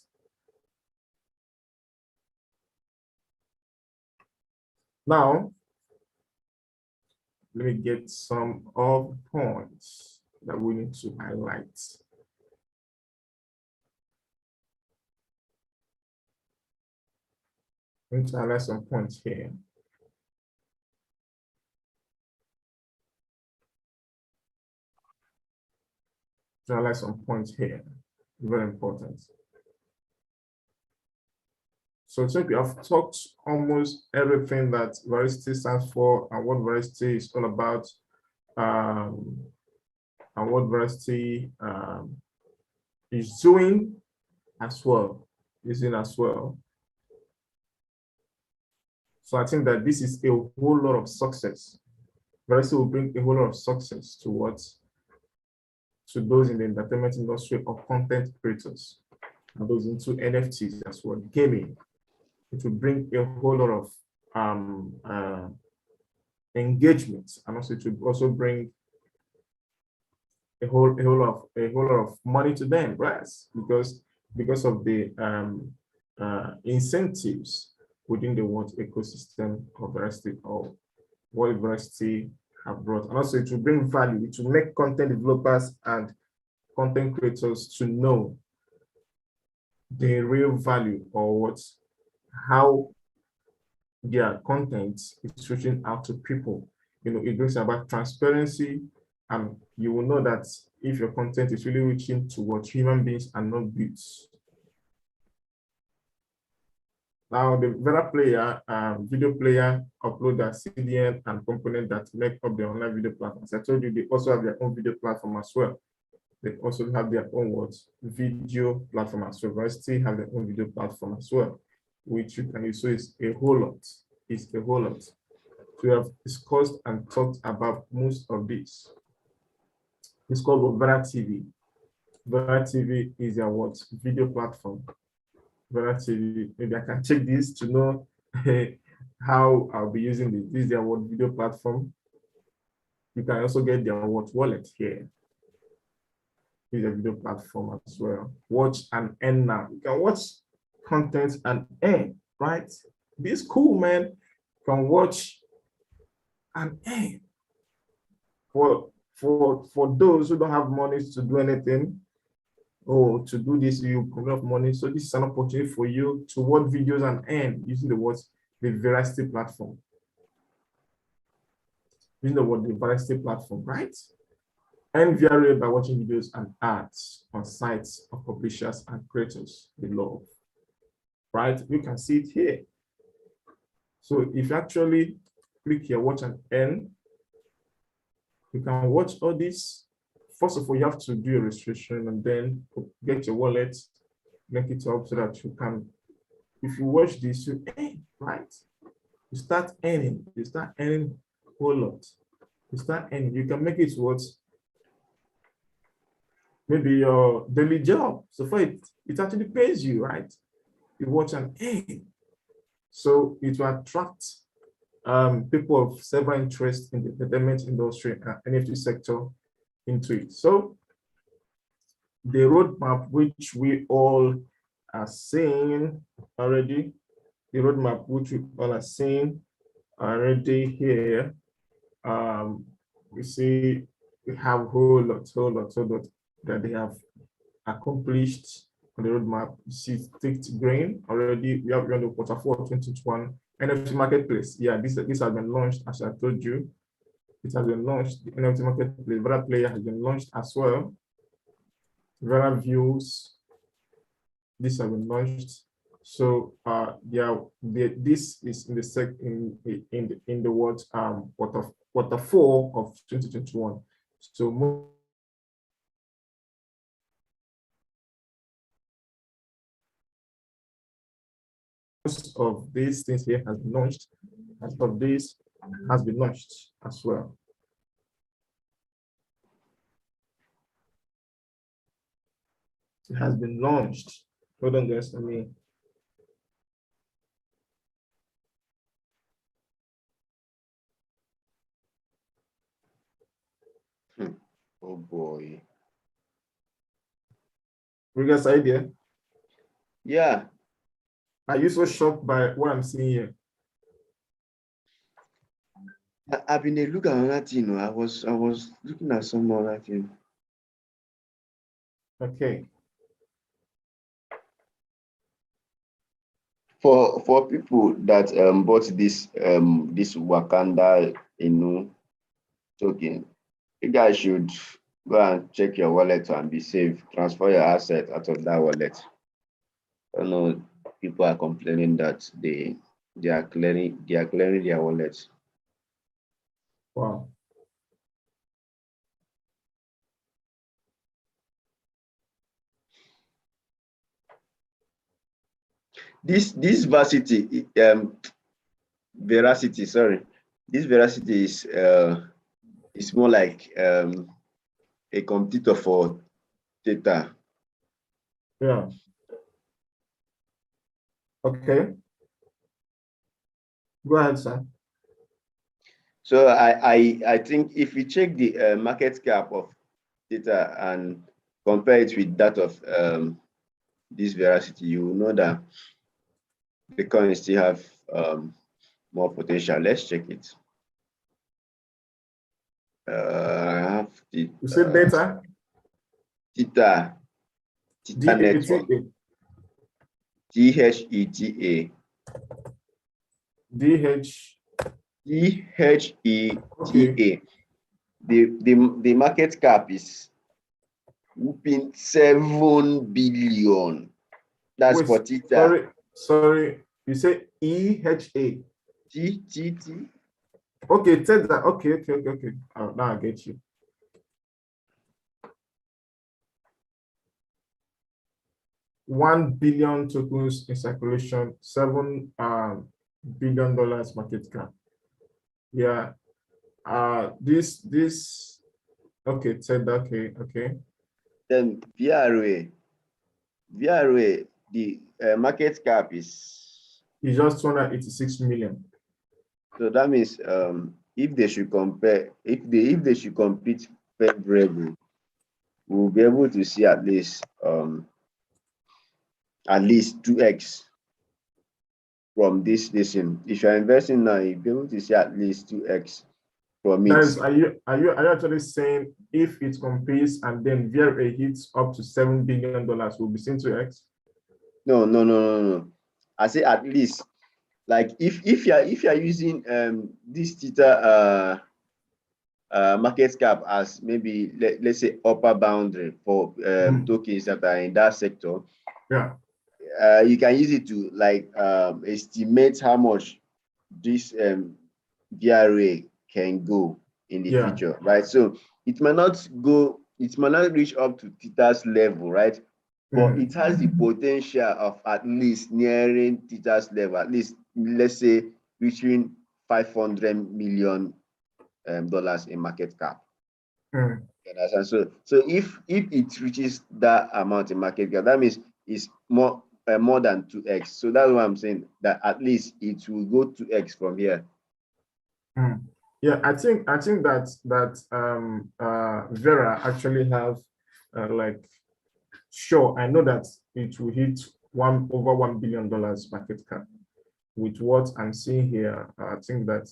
Now, let me get some of points that we need to highlight. I need to highlight some points here. To highlight some points here, very important. So I think we have talked almost everything that Verasity stands for and what Verasity is all about, and what Verasity is doing as well, So I think that this is a whole lot of success. Verasity will bring a whole lot of success to those in the entertainment industry or content creators, and those into NFTs as well, gaming. It will bring a whole lot of engagement, and also it will also bring a whole lot of money to them, right? Because of the incentives within the world ecosystem of Verasity, or what Verasity have brought. And also it will bring value. It will make content developers and content creators to know the real value, or how their content is reaching out to people. It brings about transparency, and you will know that if your content is really reaching towards human beings and not bots. Now, the video player, uploader, CDN, and component that make up the online video platforms. I told you they also have their own video platform as well. They also have their own video platform as well. Verasity have their own video platform as well, which you can use. So it's a whole lot. It's a whole lot. We have discussed and talked about most of this. It's called Verasity. Verasity is a video platform. Verasity, maybe I can check this to know how I'll be using this. This is their video platform. You can also get their wallet here. This is a video platform as well. Watch and earn now. You can watch content and earn, right? This is cool, man. You can watch and earn. For those who don't have money to do anything, or to do this, you probably have money. So this is an opportunity for you to watch videos and earn using the Verasity platform. Using the Verasity platform, right? Earn via by watching videos and ads on sites of publishers and creators they love. Right? You can see it here. So if you actually click here, watch and earn, you can watch all this. First of all, you have to do a registration and then get your wallet, make it up so that you can, if you watch this, you earn, right? You start earning. You start earning a whole lot. You start earning. You can make it maybe your daily job. So for it actually pays you, right? You watch and earn. So it will attract people of several interest in the entertainment industry and NFT sector into it. So the roadmap, which we all are seeing already, here, we see we have a whole lot that they have accomplished on the roadmap. You see, ticked green already. We have on the quarter 4 2021 NFT marketplace. Yeah, this has been launched, as I told you. It has been launched. The NFT marketplace, Vera Player has been launched as well. Vera Views, this has been launched. So this is in the quarter 4 of 2021. So most of these things here has been launched. Most of this has been launched as well. It has been launched. Hold on, guys. Let me. Oh boy. You guys idea? Yeah. Are you so shocked by what I'm seeing here? I've been looking at another thing. I was looking at some other thing. Okay. For people that bought this Wakanda, token, you guys should go and check your wallet and be safe. Transfer your asset out of that wallet. I know people are complaining that they are clearing their wallets. Wow. This Verasity, sorry. This Verasity is more like a competitor for data. Yeah. Okay. Go ahead, sir. So I think if you check the market cap of data and compare it with that of this Veracity, you will know that the coin still have more potential. Let's check it. I have the You said data? Theta Network, DHETA. DHETA. DH. Okay. DHETA. The market cap is whooping 7 billion. That's Wait, for Theta. sorry. You say EHA. T. Okay, take that. Okay. Oh, now I get you. 1 billion tokens in circulation, $7 billion market cap. Yeah. This okay, take that. Okay. Then VRA, the market cap is, It's just 286 million. so that means if they should compete favorably, we'll be able to see at least 2x from this thing. If you're investing now, you'll be able to see at least 2x from That it. is, are you actually saying if it competes and then VRA hits up to $7 billion, we'll be seeing 2x? No. I say at least, like if you're using this Theta market cap as maybe let's say upper boundary for tokens that are in that sector, Yeah. you can use it to like estimate how much this VRA can go in the Yeah. future, right? So it might not reach up to Theta's level, right? But it has the potential of at least nearing Theta's level, at least let's say reaching $500 million dollars in market cap. Mm. So if it reaches that amount in market cap, that means it's more than 2x. So that's why I'm saying that at least it will go 2x from here. Mm. Yeah, I think that Vera actually have like, sure, I know that it will hit over $1 billion market cap. With what I'm seeing here, I think that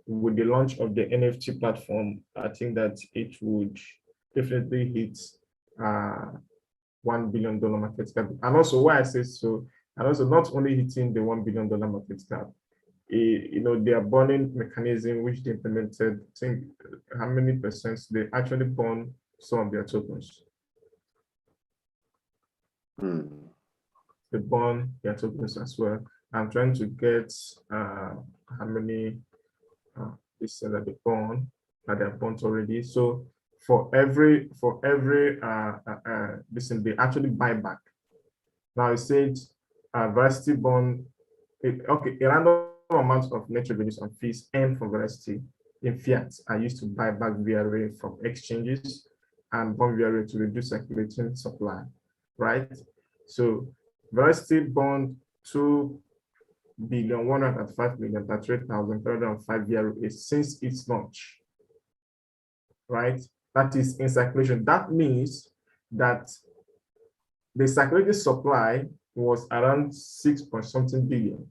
with the launch of the NFT platform, I think that it would definitely hit $1 billion market cap. And also why I say so, and also not only hitting the $1 billion market cap, their burning mechanism which they implemented, I think how many percent they actually burn some of their tokens. They burn their tokens as well. I'm trying to get how many this that they burn, that they're burnt already. So for every listen, they actually buy back. Now it said Veracity bond, okay, a random amount of net revenues and fees earned from Veracity in fiat are used to buy back VRA from exchanges and bond VRA to reduce circulating supply, right? So Veracity bond 2,105,038,305 VRA since its launch, right? That is in circulation. That means that the circulating supply was around 6 point something billion.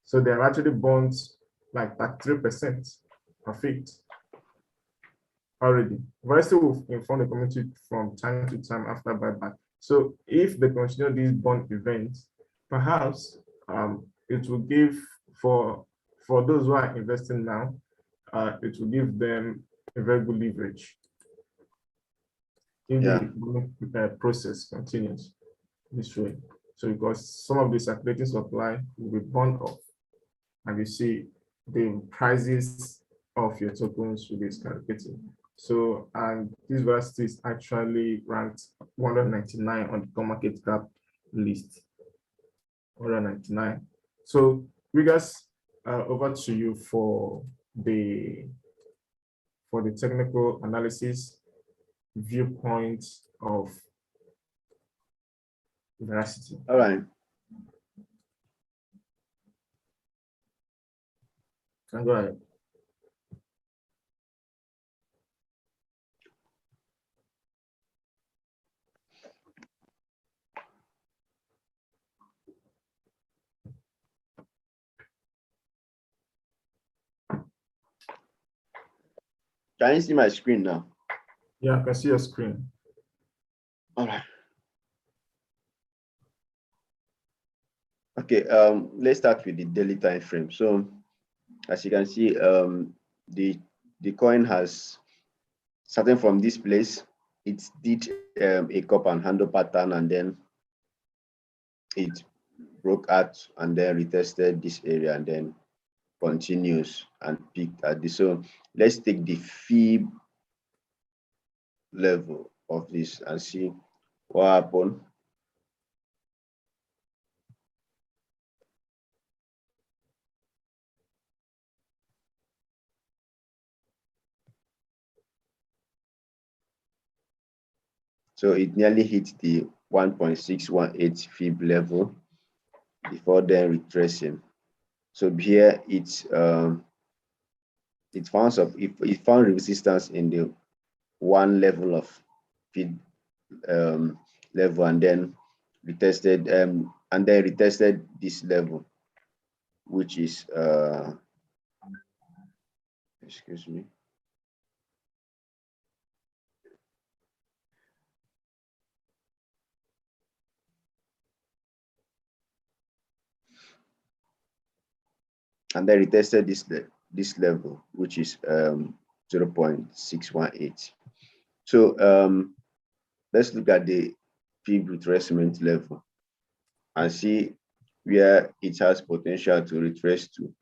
So they're actually bonds like 3%. Perfect. Already. Verasity will inform the community from time to time after buyback. So if they continue these bond events, perhaps it will give for those who are investing now, it will give them a very good leverage if Yeah. the process continues this way. So because some of the circulating supply will be burned off, and you see the prices of your tokens will be skyrocketing. So, and this Verasity is actually ranked 199 on the coin market cap list. 199. So, Rigas, over to you for the technical analysis viewpoint of Verasity. All right. Can go ahead. Can you see my screen now? Yeah, I can see your screen. All right. Okay, let's start with the daily time frame. So as you can see, the coin has starting from this place, it did a cup and handle pattern, and then it broke out and then retested this area and then continues and peaked at this. So let's take the fib level of this and see what happened. So it nearly hit the 1.618 fib level before then retracing. So here it found resistance in the one level of feed level, and then retested this level, which is excuse me. And then retested this level, which is 0.618. So let's look at the fib retracement level and see where it has potential to retrace to.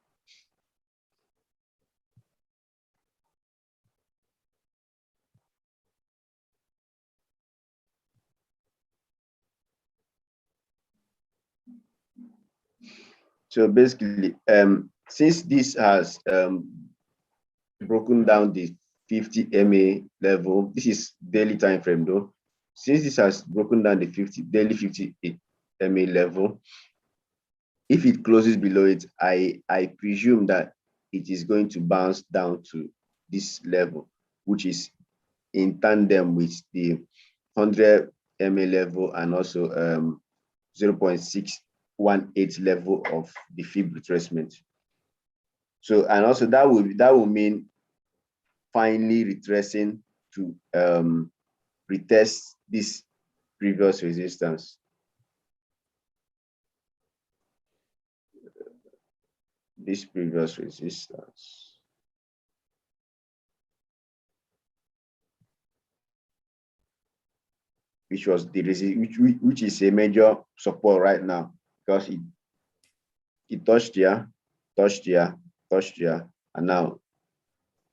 So basically, since this has broken down the 50 MA level, this is daily time frame though. Since this has broken down the daily 50 MA level, if it closes below it, I presume that it is going to bounce down to this level, which is in tandem with the 100 MA level and also 0.618 level of the fib retracement. So, and also that will mean finally retracing to retest this previous resistance. This previous resistance. Which was the which is a major support right now, because it touched here, touched here, touched here, and now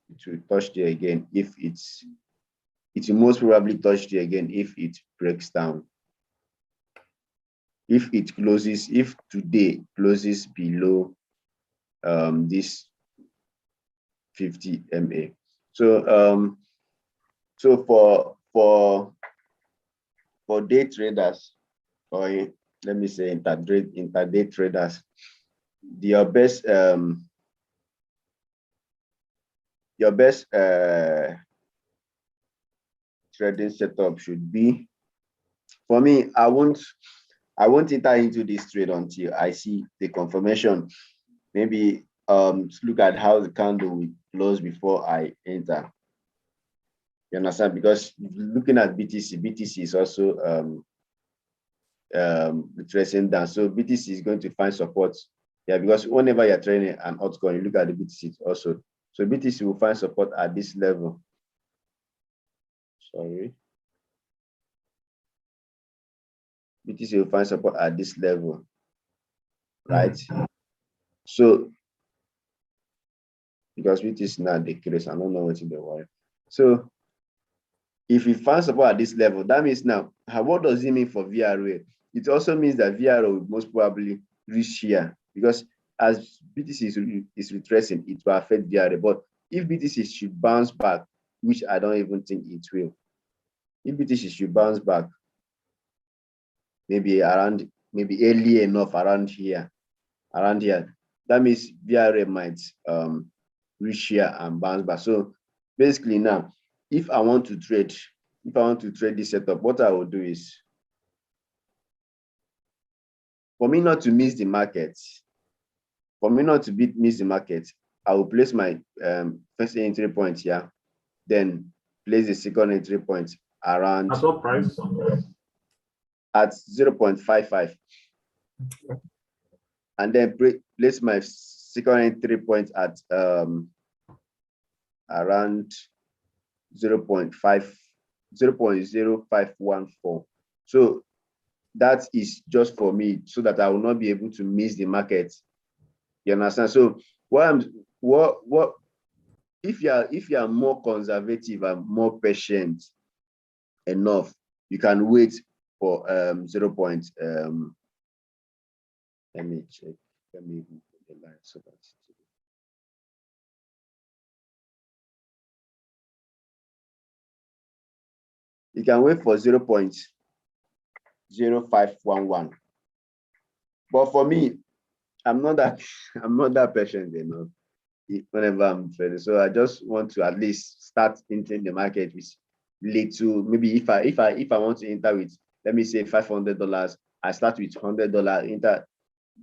it will touch there again if it will most probably touch there again if it breaks down. If it closes, if today closes below this 50 MA. So so for day traders, or let me say intraday traders, your best trading setup should be, for me, I won't enter into this trade until I see the confirmation. Maybe look at how the candle will close before I enter. You understand? Because looking at BTC is also retracing down. So BTC is going to find support. Yeah, because whenever you're trading an altcoin, you look at the BTC also. So BTC will find support at this level. Sorry. BTC will find support at this level, right? So because BTC now decrease, I don't know what's in the world. So if it finds support at this level, that means now, what does it mean for VRA? It also means that VRA will most probably reach here, because as BTC is retracing, it will affect VRA. But if BTC should bounce back, which I don't even think it will, if BTC should bounce back, maybe early enough around here, that means VRA might reach here and bounce back. So basically now, if I want to trade this setup, what I will do is, for me not to miss the market, I will place my first entry point here, then place the second entry point around At what price? at 0.55, and then place my second entry point at around 0.0514. So that is just for me, so that I will not be able to miss the market. You understand? So if you are more conservative and more patient enough, you can wait for 0. Let me check. Let me put the line so that you can wait for 0.0511. But for me, I'm not that patient enough whenever I'm trading. So I just want to at least start entering the market with little. Maybe if I want to enter with, let me say $500, I start with $100, enter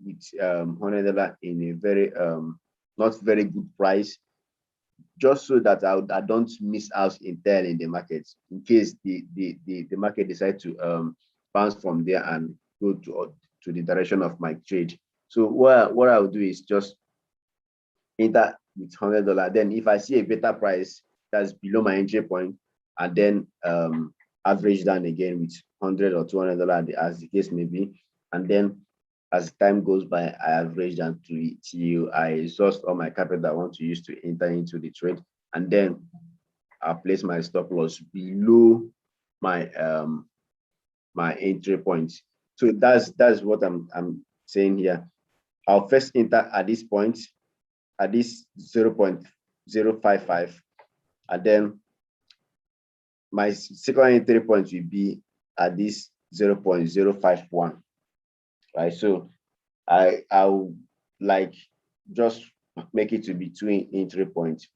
with $100 in a very not very good price, just so that I don't miss out entirely in the market, in case the market decide to bounce from there and go to the direction of my trade. So what I will do is just enter with $100. Then if I see a better price that's below my entry point, and then average down again with $100 or $200 as the case may be, and then as time goes by, I average down to it till I exhaust all my capital I want to use to enter into the trade, and then I'll place my stop loss below my my entry point. So that's what I'm saying here. I'll first enter at this point, at this 0.055, and then my second entry point will be at this 0.051, right? So I'll like just make it to between entry points,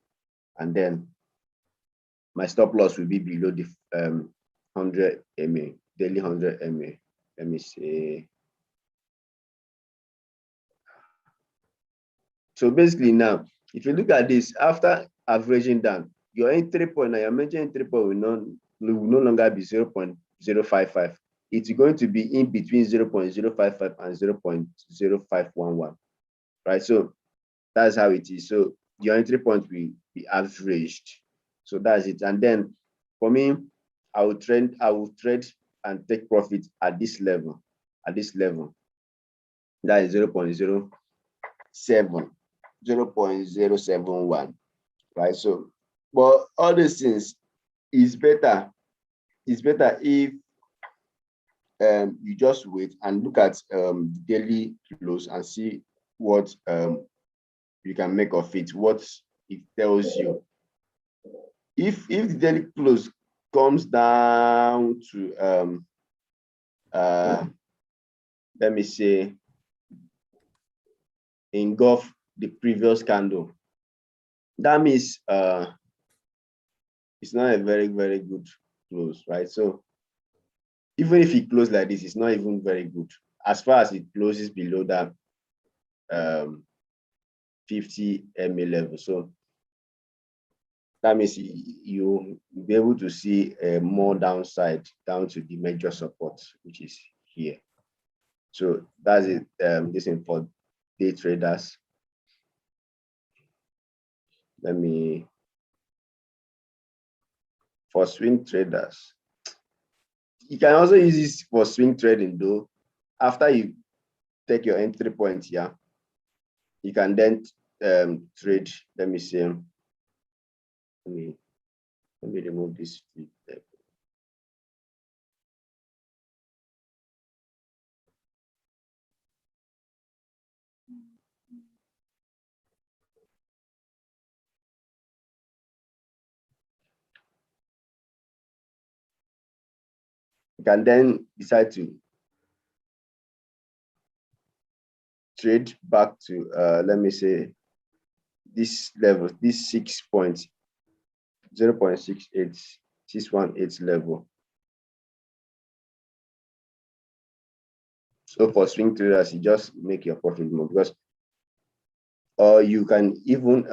and then my stop loss will be below the 100 MA, daily 100 MA. Let me see. So basically now, if you look at this, after averaging down, your entry point, now your major entry point will no longer be 0.055. It's going to be in between 0.055 and 0.0511, right? So that's how it is. So your entry point will be averaged. So that's it. And then for me, I will trade and take profit at this level. That is 0.07, 0.071, right? So, but all these things is better. It's better if you just wait and look at daily close and see what you can make of it, what it tells you. If the daily close comes down to let me say engulf the previous candle, that means it's not a very, very good close, right? So even if it closes like this, it's not even very good as far as it closes below that 50 MA level. So That means you'll be able to see more downside down to the major support, which is here. So that's it. This is for day traders. For swing traders, you can also use this for swing trading though. After you take your entry point here, you can then trade. Let me see. Let me remove this. You can then decide to trade back to let me say this level, this 0.68618 level. So for swing traders, you just make your profit more, because or you can even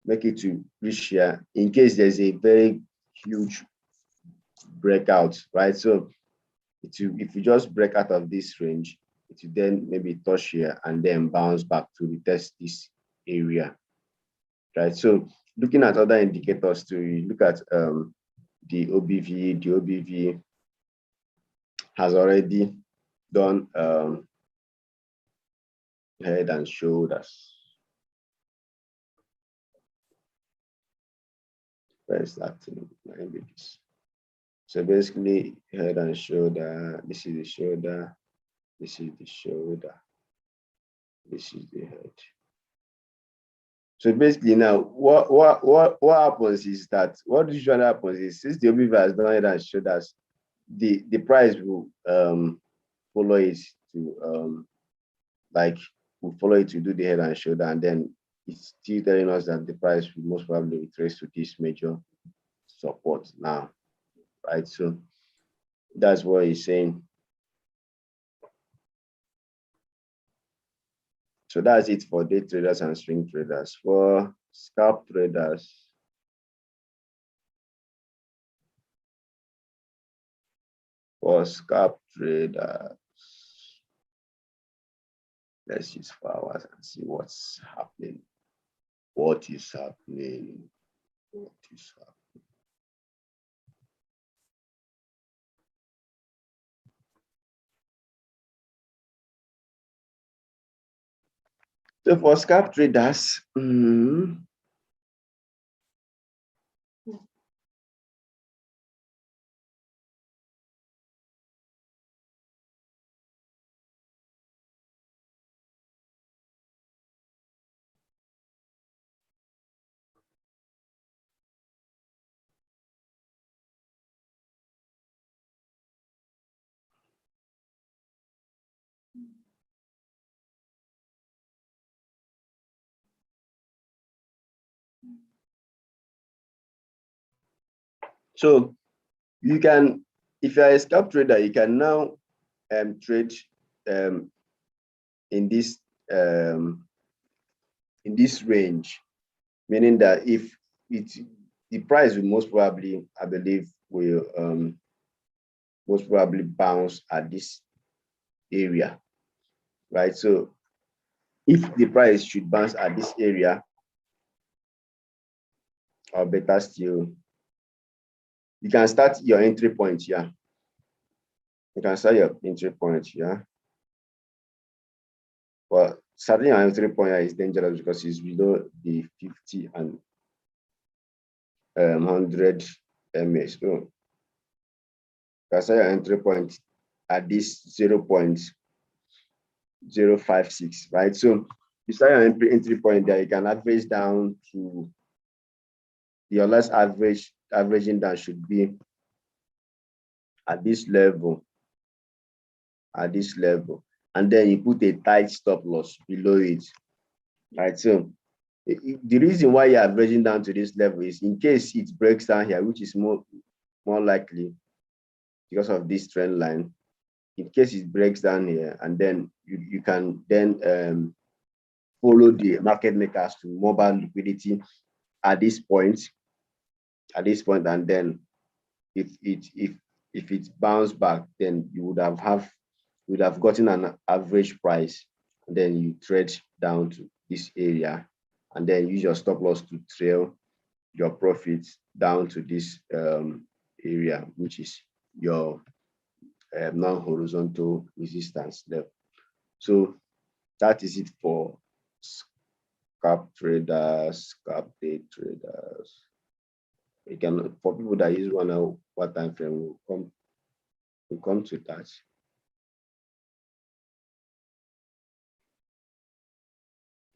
make it to reach here in case there's a very huge breakout, right? So if you just break out of this range, it will then maybe touch here and then bounce back to retest this area, right? So looking at other indicators too, you look at the OBV. The OBV has already done head and shoulders. Where is that thing? Maybe this. So basically, head and shoulder. This is the shoulder. This is the shoulder. This is the head. So basically, now what happens is that what usually happens is, since the OBV has done head and shoulders, the price will follow it to will follow it to do the head and shoulder, and then it's still telling us that the price will most probably retrace to this major support now, right? So that's what he's saying. So that's it for day traders and swing traders. For scalp traders, let's use 4 hours and see what's happening. What is happening? What is happening? So for scalp traders, so you can, if you're a scalp trader, you can now trade in this range, meaning that if the price will most probably, I believe, will most probably bounce at this area, right? So if the price should bounce at this area, or better still, you can start your entry point here. You can start your entry point here. But starting your entry point here is dangerous because it's below the 50 and 100 MS. So you can start your entry point at this 0.056, right? So you start your entry point there, you can average down to your last averaging down should be at this level, and then you put a tight stop loss below it, right? So the reason why you're averaging down to this level is in case it breaks down here, which is more likely because of this trend line. In case it breaks down here, and then you can then follow the market makers to mobile liquidity at this point, and then if it bounced back, then you would have gotten an average price, and then you trade down to this area, and then use your stop loss to trail your profits down to this area, which is your non-horizontal resistance level. So that is it for scalp traders, scalp day traders. You can, for people that use 1 hour time frame, we'll come to that.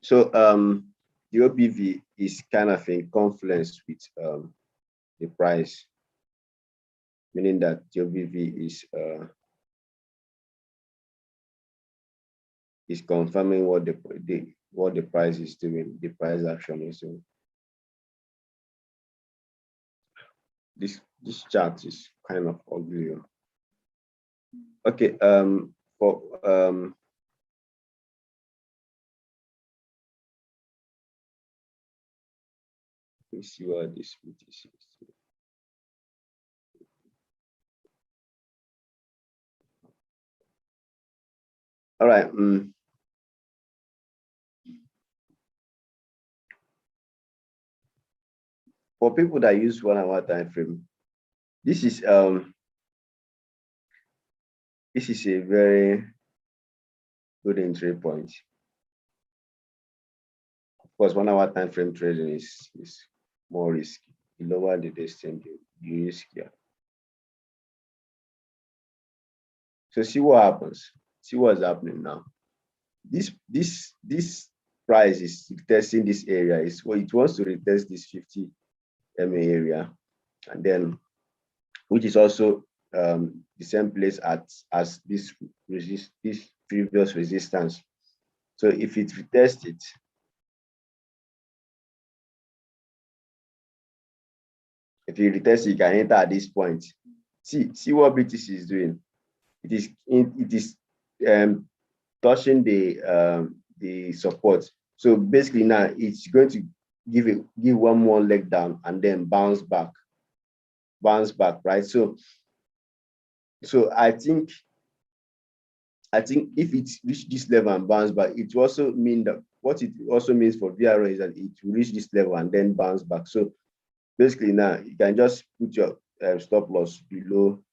So the OBV is kind of in confluence with the price, meaning that the OBV is confirming what the price is doing, the price action is doing. This chart is kind of ugly. Okay, for let's see what this is. All right. For people that use 1 hour time frame, this is a very good entry point. Of course, 1 hour time frame trading is more risky. The lower the distance, the riskier. So see what happens. See what's happening now. This price is testing this area. It wants to retest this 50 MA area, and then which is also the same place as this previous resistance. So if it retests it, you can enter at this point. See what BTC is doing. It is touching the support. So basically now it's going to give one more leg down and then bounce back, right? So I think if it reach this level and bounce back, it also mean that what it also means for VRO is that it will reach this level and then bounce back. So basically now you can just put your stop loss below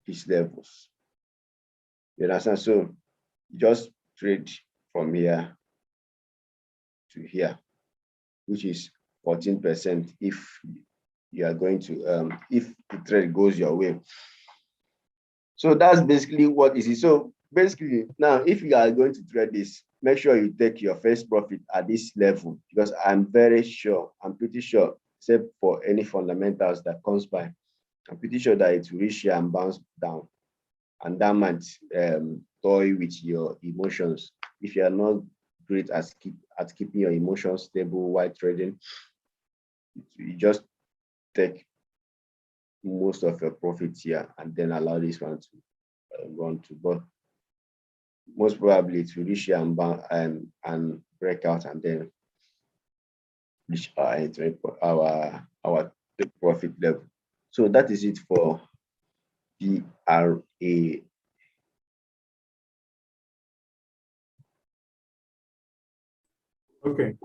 these levels. You understand? So you just trade from here to here, which is 14% if you are going to if the trade goes your way. So that's basically what it is. So basically now, if you are going to trade this, make sure you take your first profit at this level, because I'm pretty sure, except for any fundamentals that comes by, I'm pretty sure that it will reach here and bounce down, and that might toy with your emotions. If you are not great at keeping your emotions stable while trading, you just take most of your profits here and then allow this one to run to. But most probably it will reach here and break out and then reach our profit level. So that is it for VRA. Okay.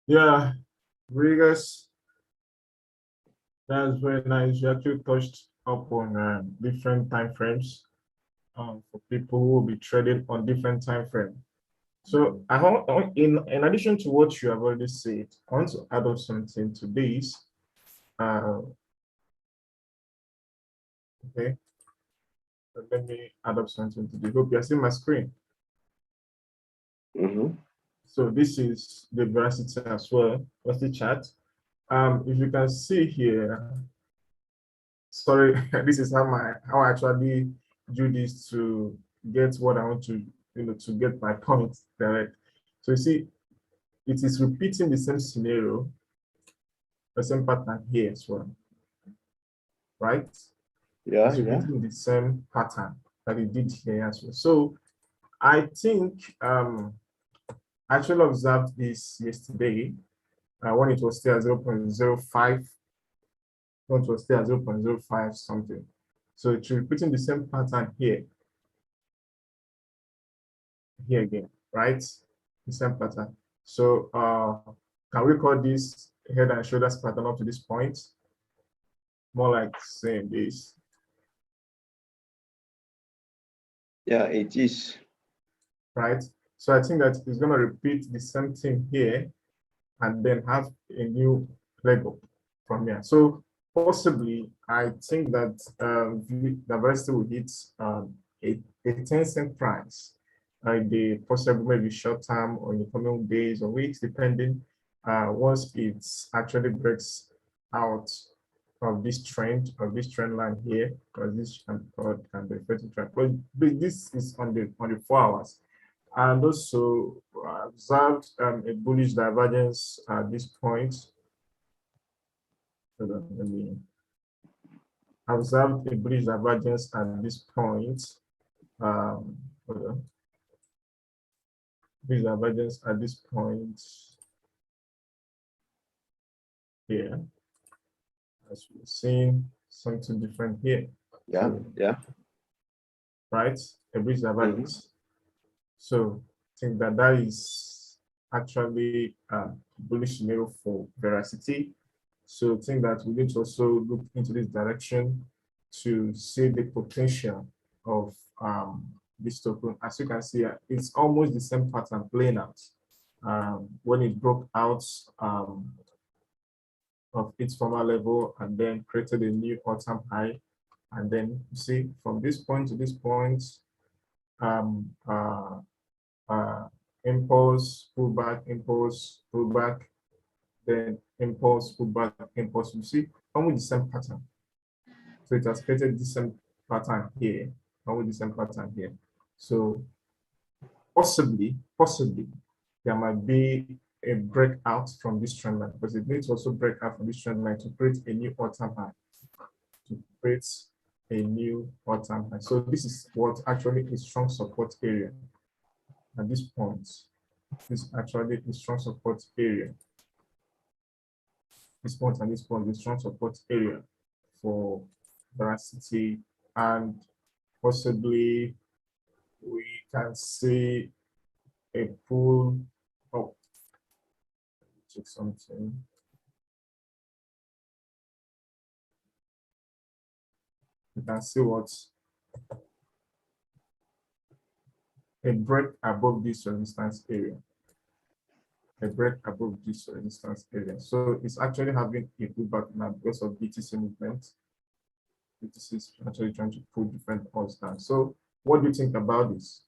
Yeah, Vegas, that's very nice. You actually touched up on different time frames for people who will be trading on different time frame. So I want, in addition to what you have already said, I want to add up something to this. Okay. So let me add up something to this. Hope you're seeing my screen. So this is the Verasity as well. What's the chart? If you can see here, sorry, this is how I actually do this to get what I want to, to get my point correct. So you see, it is repeating the same scenario, the same pattern here as well, right? Yeah, it's repeating the same pattern that it did here as well. So I think I actually observed this yesterday when it was still at 0.05, when it was still at 0.05 something. So it's repeating the same pattern here again, right? The same pattern. So can we call this head and shoulders pattern up to this point? More like saying this. Yeah, it is. Right? So I think that it's going to repeat the same thing here and then have a new leg up from here. So possibly, I think that the Verasity will hit a 10-cent price. The possible maybe short term or in the coming days or weeks, depending. Once it actually breaks out of this trend line here, because this can be affecting trend. But this is on the 4 hours. And also observed a bullish divergence at this point. Hold on, let me observed a bullish divergence at this point. Hold on. Bullish divergence at this point here. As we're seeing something different here. Yeah, So, yeah. right, a bullish divergence. So I think that that is actually bullish scenario for Verasity. So I think that we need to also look into this direction to see the potential of this token. As you can see, it's almost the same pattern playing out. When it broke out of its former level and then created a new all-time high. And then you see from this point to this point, um, uh, impulse, pullback, then impulse, pullback, impulse. You see, almost the same pattern. So it has created the same pattern here, almost the same pattern here. So possibly, there might be a breakout from this trend line, because it needs to also break out from this trend line to create a new all-time high. To create a new all-time high. So this is what actually is strong support area at this point. This is actually a strong support area. This point and this point, the strong support area for Verasity, and possibly we can see a pull up. Check something. You can see what a break above this resistance area. A break above this resistance area. So it's actually having a pullback now because of BTC movement. BTC is actually trying to pull different odds down. So what do you think about this?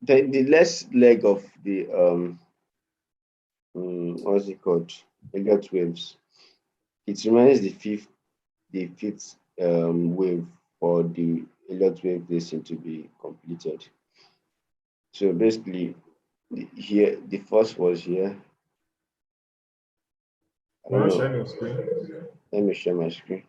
The last leg of the what's it called? Elliott waves. It remains the fifth wave for the Elliott wave listing to be completed. So basically, here the first was here. I Can don't you know. share your screen? Let me share my screen.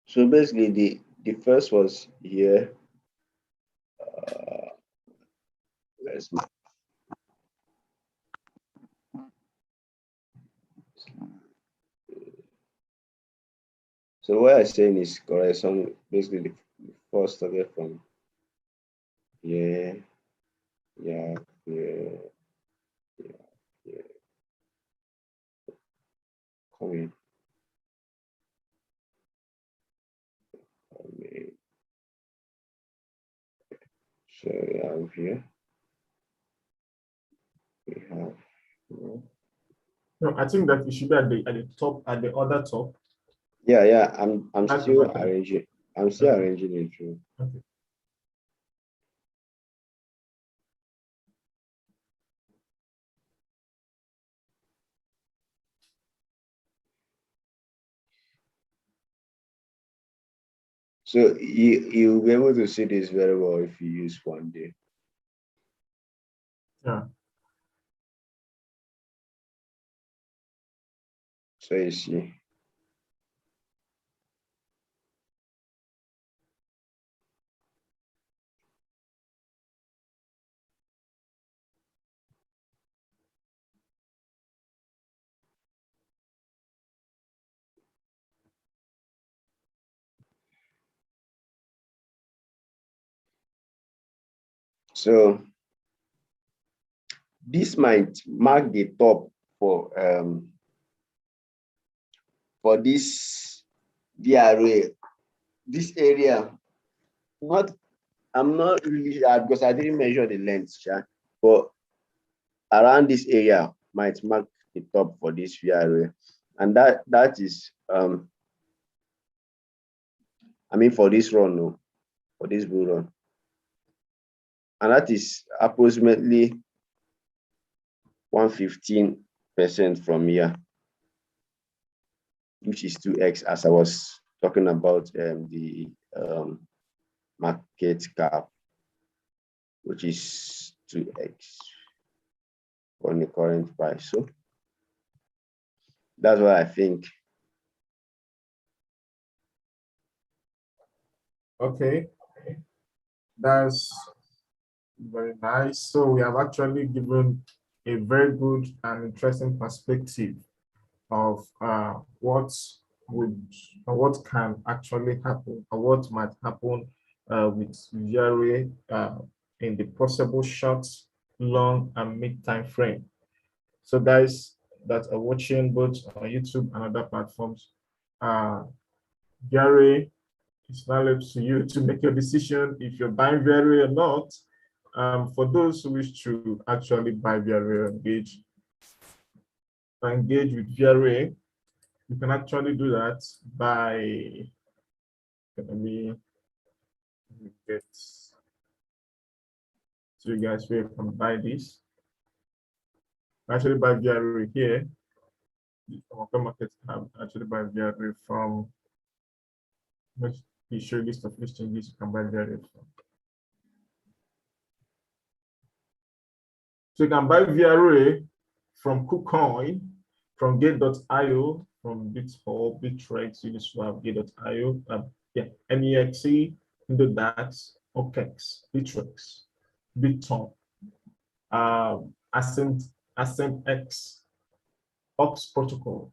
So basically, the first was here. Where's my So what I'm saying is correct. So basically, the first started from here, yeah, here, here, coming, coming. So we have here, we have. No, I think that it should be at the top, at the other top. Yeah, yeah. I'm That's still better. arranging. I'm still Okay. arranging it through. Okay. So you'll be able to see this very well if you use one day. Yeah. So you see. So this might mark the top for this VRA, this area. Not, I'm not really sure because I didn't measure the length, but around this area might mark the top for this VRA, and that is I mean for this run, no, for this bull run, and that is approximately 115% from here, which is 2x, as I was talking about the market cap, which is 2x on the current price. So that's what I think. Okay, that's very nice. So we have actually given a very good and interesting perspective of what can actually happen or what might happen with VRA in the possible short, long, and mid time frame. So guys that are watching both on YouTube and other platforms, VRA, it's now up to you to make your decision if you're buying VRA or not. For those who wish to actually buy VRA, engage with VRA, you can actually do that by, let me get so you guys where you can buy this. Actually buy VRA here. Open market have actually buy VRA from, let's show list of listings you can buy VRA from. So you can buy VRA from KuCoin, from Gate.io, from BitHub, Bittrex, Uniswap, Gate.io, MEXC, Indodax, OKEX, Bittrex, Biton, Ascent X, Ox Protocol,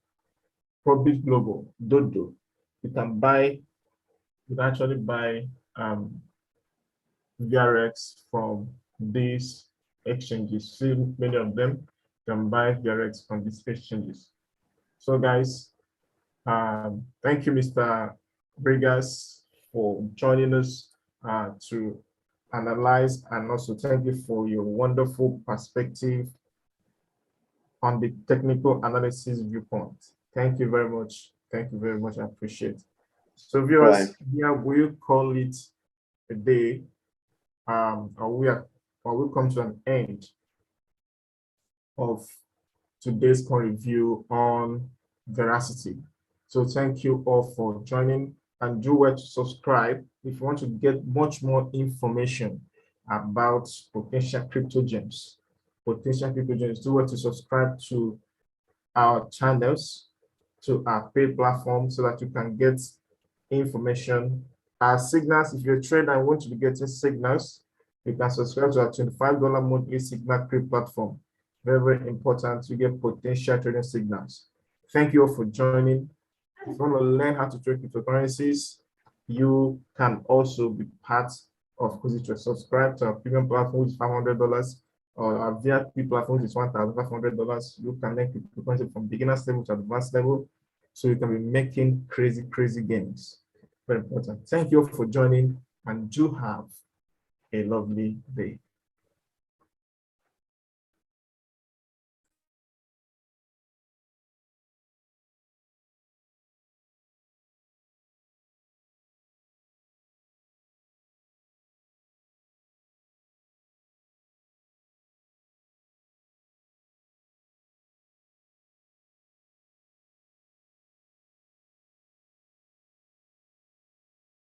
Probit Global, Dodo. You can actually buy VRX from these exchanges. See, many of them can buy VRX from these exchanges. So guys, thank you, Mr. Brigas, for joining us to analyze, and also thank you for your wonderful perspective on the technical analysis viewpoint. Thank you very much. Thank you very much. I appreciate it. So viewers, here we'll call it a day. Or we come to an end of today's review on Verasity. So thank you all for joining, and do well to subscribe if you want to get much more information about potential crypto gems. Do well to subscribe to our channels, to our paid platform, so that you can get information. Our signals, if you're a trader and want to be getting signals, you can subscribe to our $25 monthly signal crypto platform. Very, very important to get potential trading signals. Thank you all for joining. If you want to learn how to trade cryptocurrencies, you can also be part of Cositro. Subscribe to our premium platform, which is $500, or our VIP platform, which is $1,500. You can learn cryptocurrency from beginner's level to advanced level, so you can be making crazy, crazy gains. Very important. Thank you all for joining, and do have a lovely day.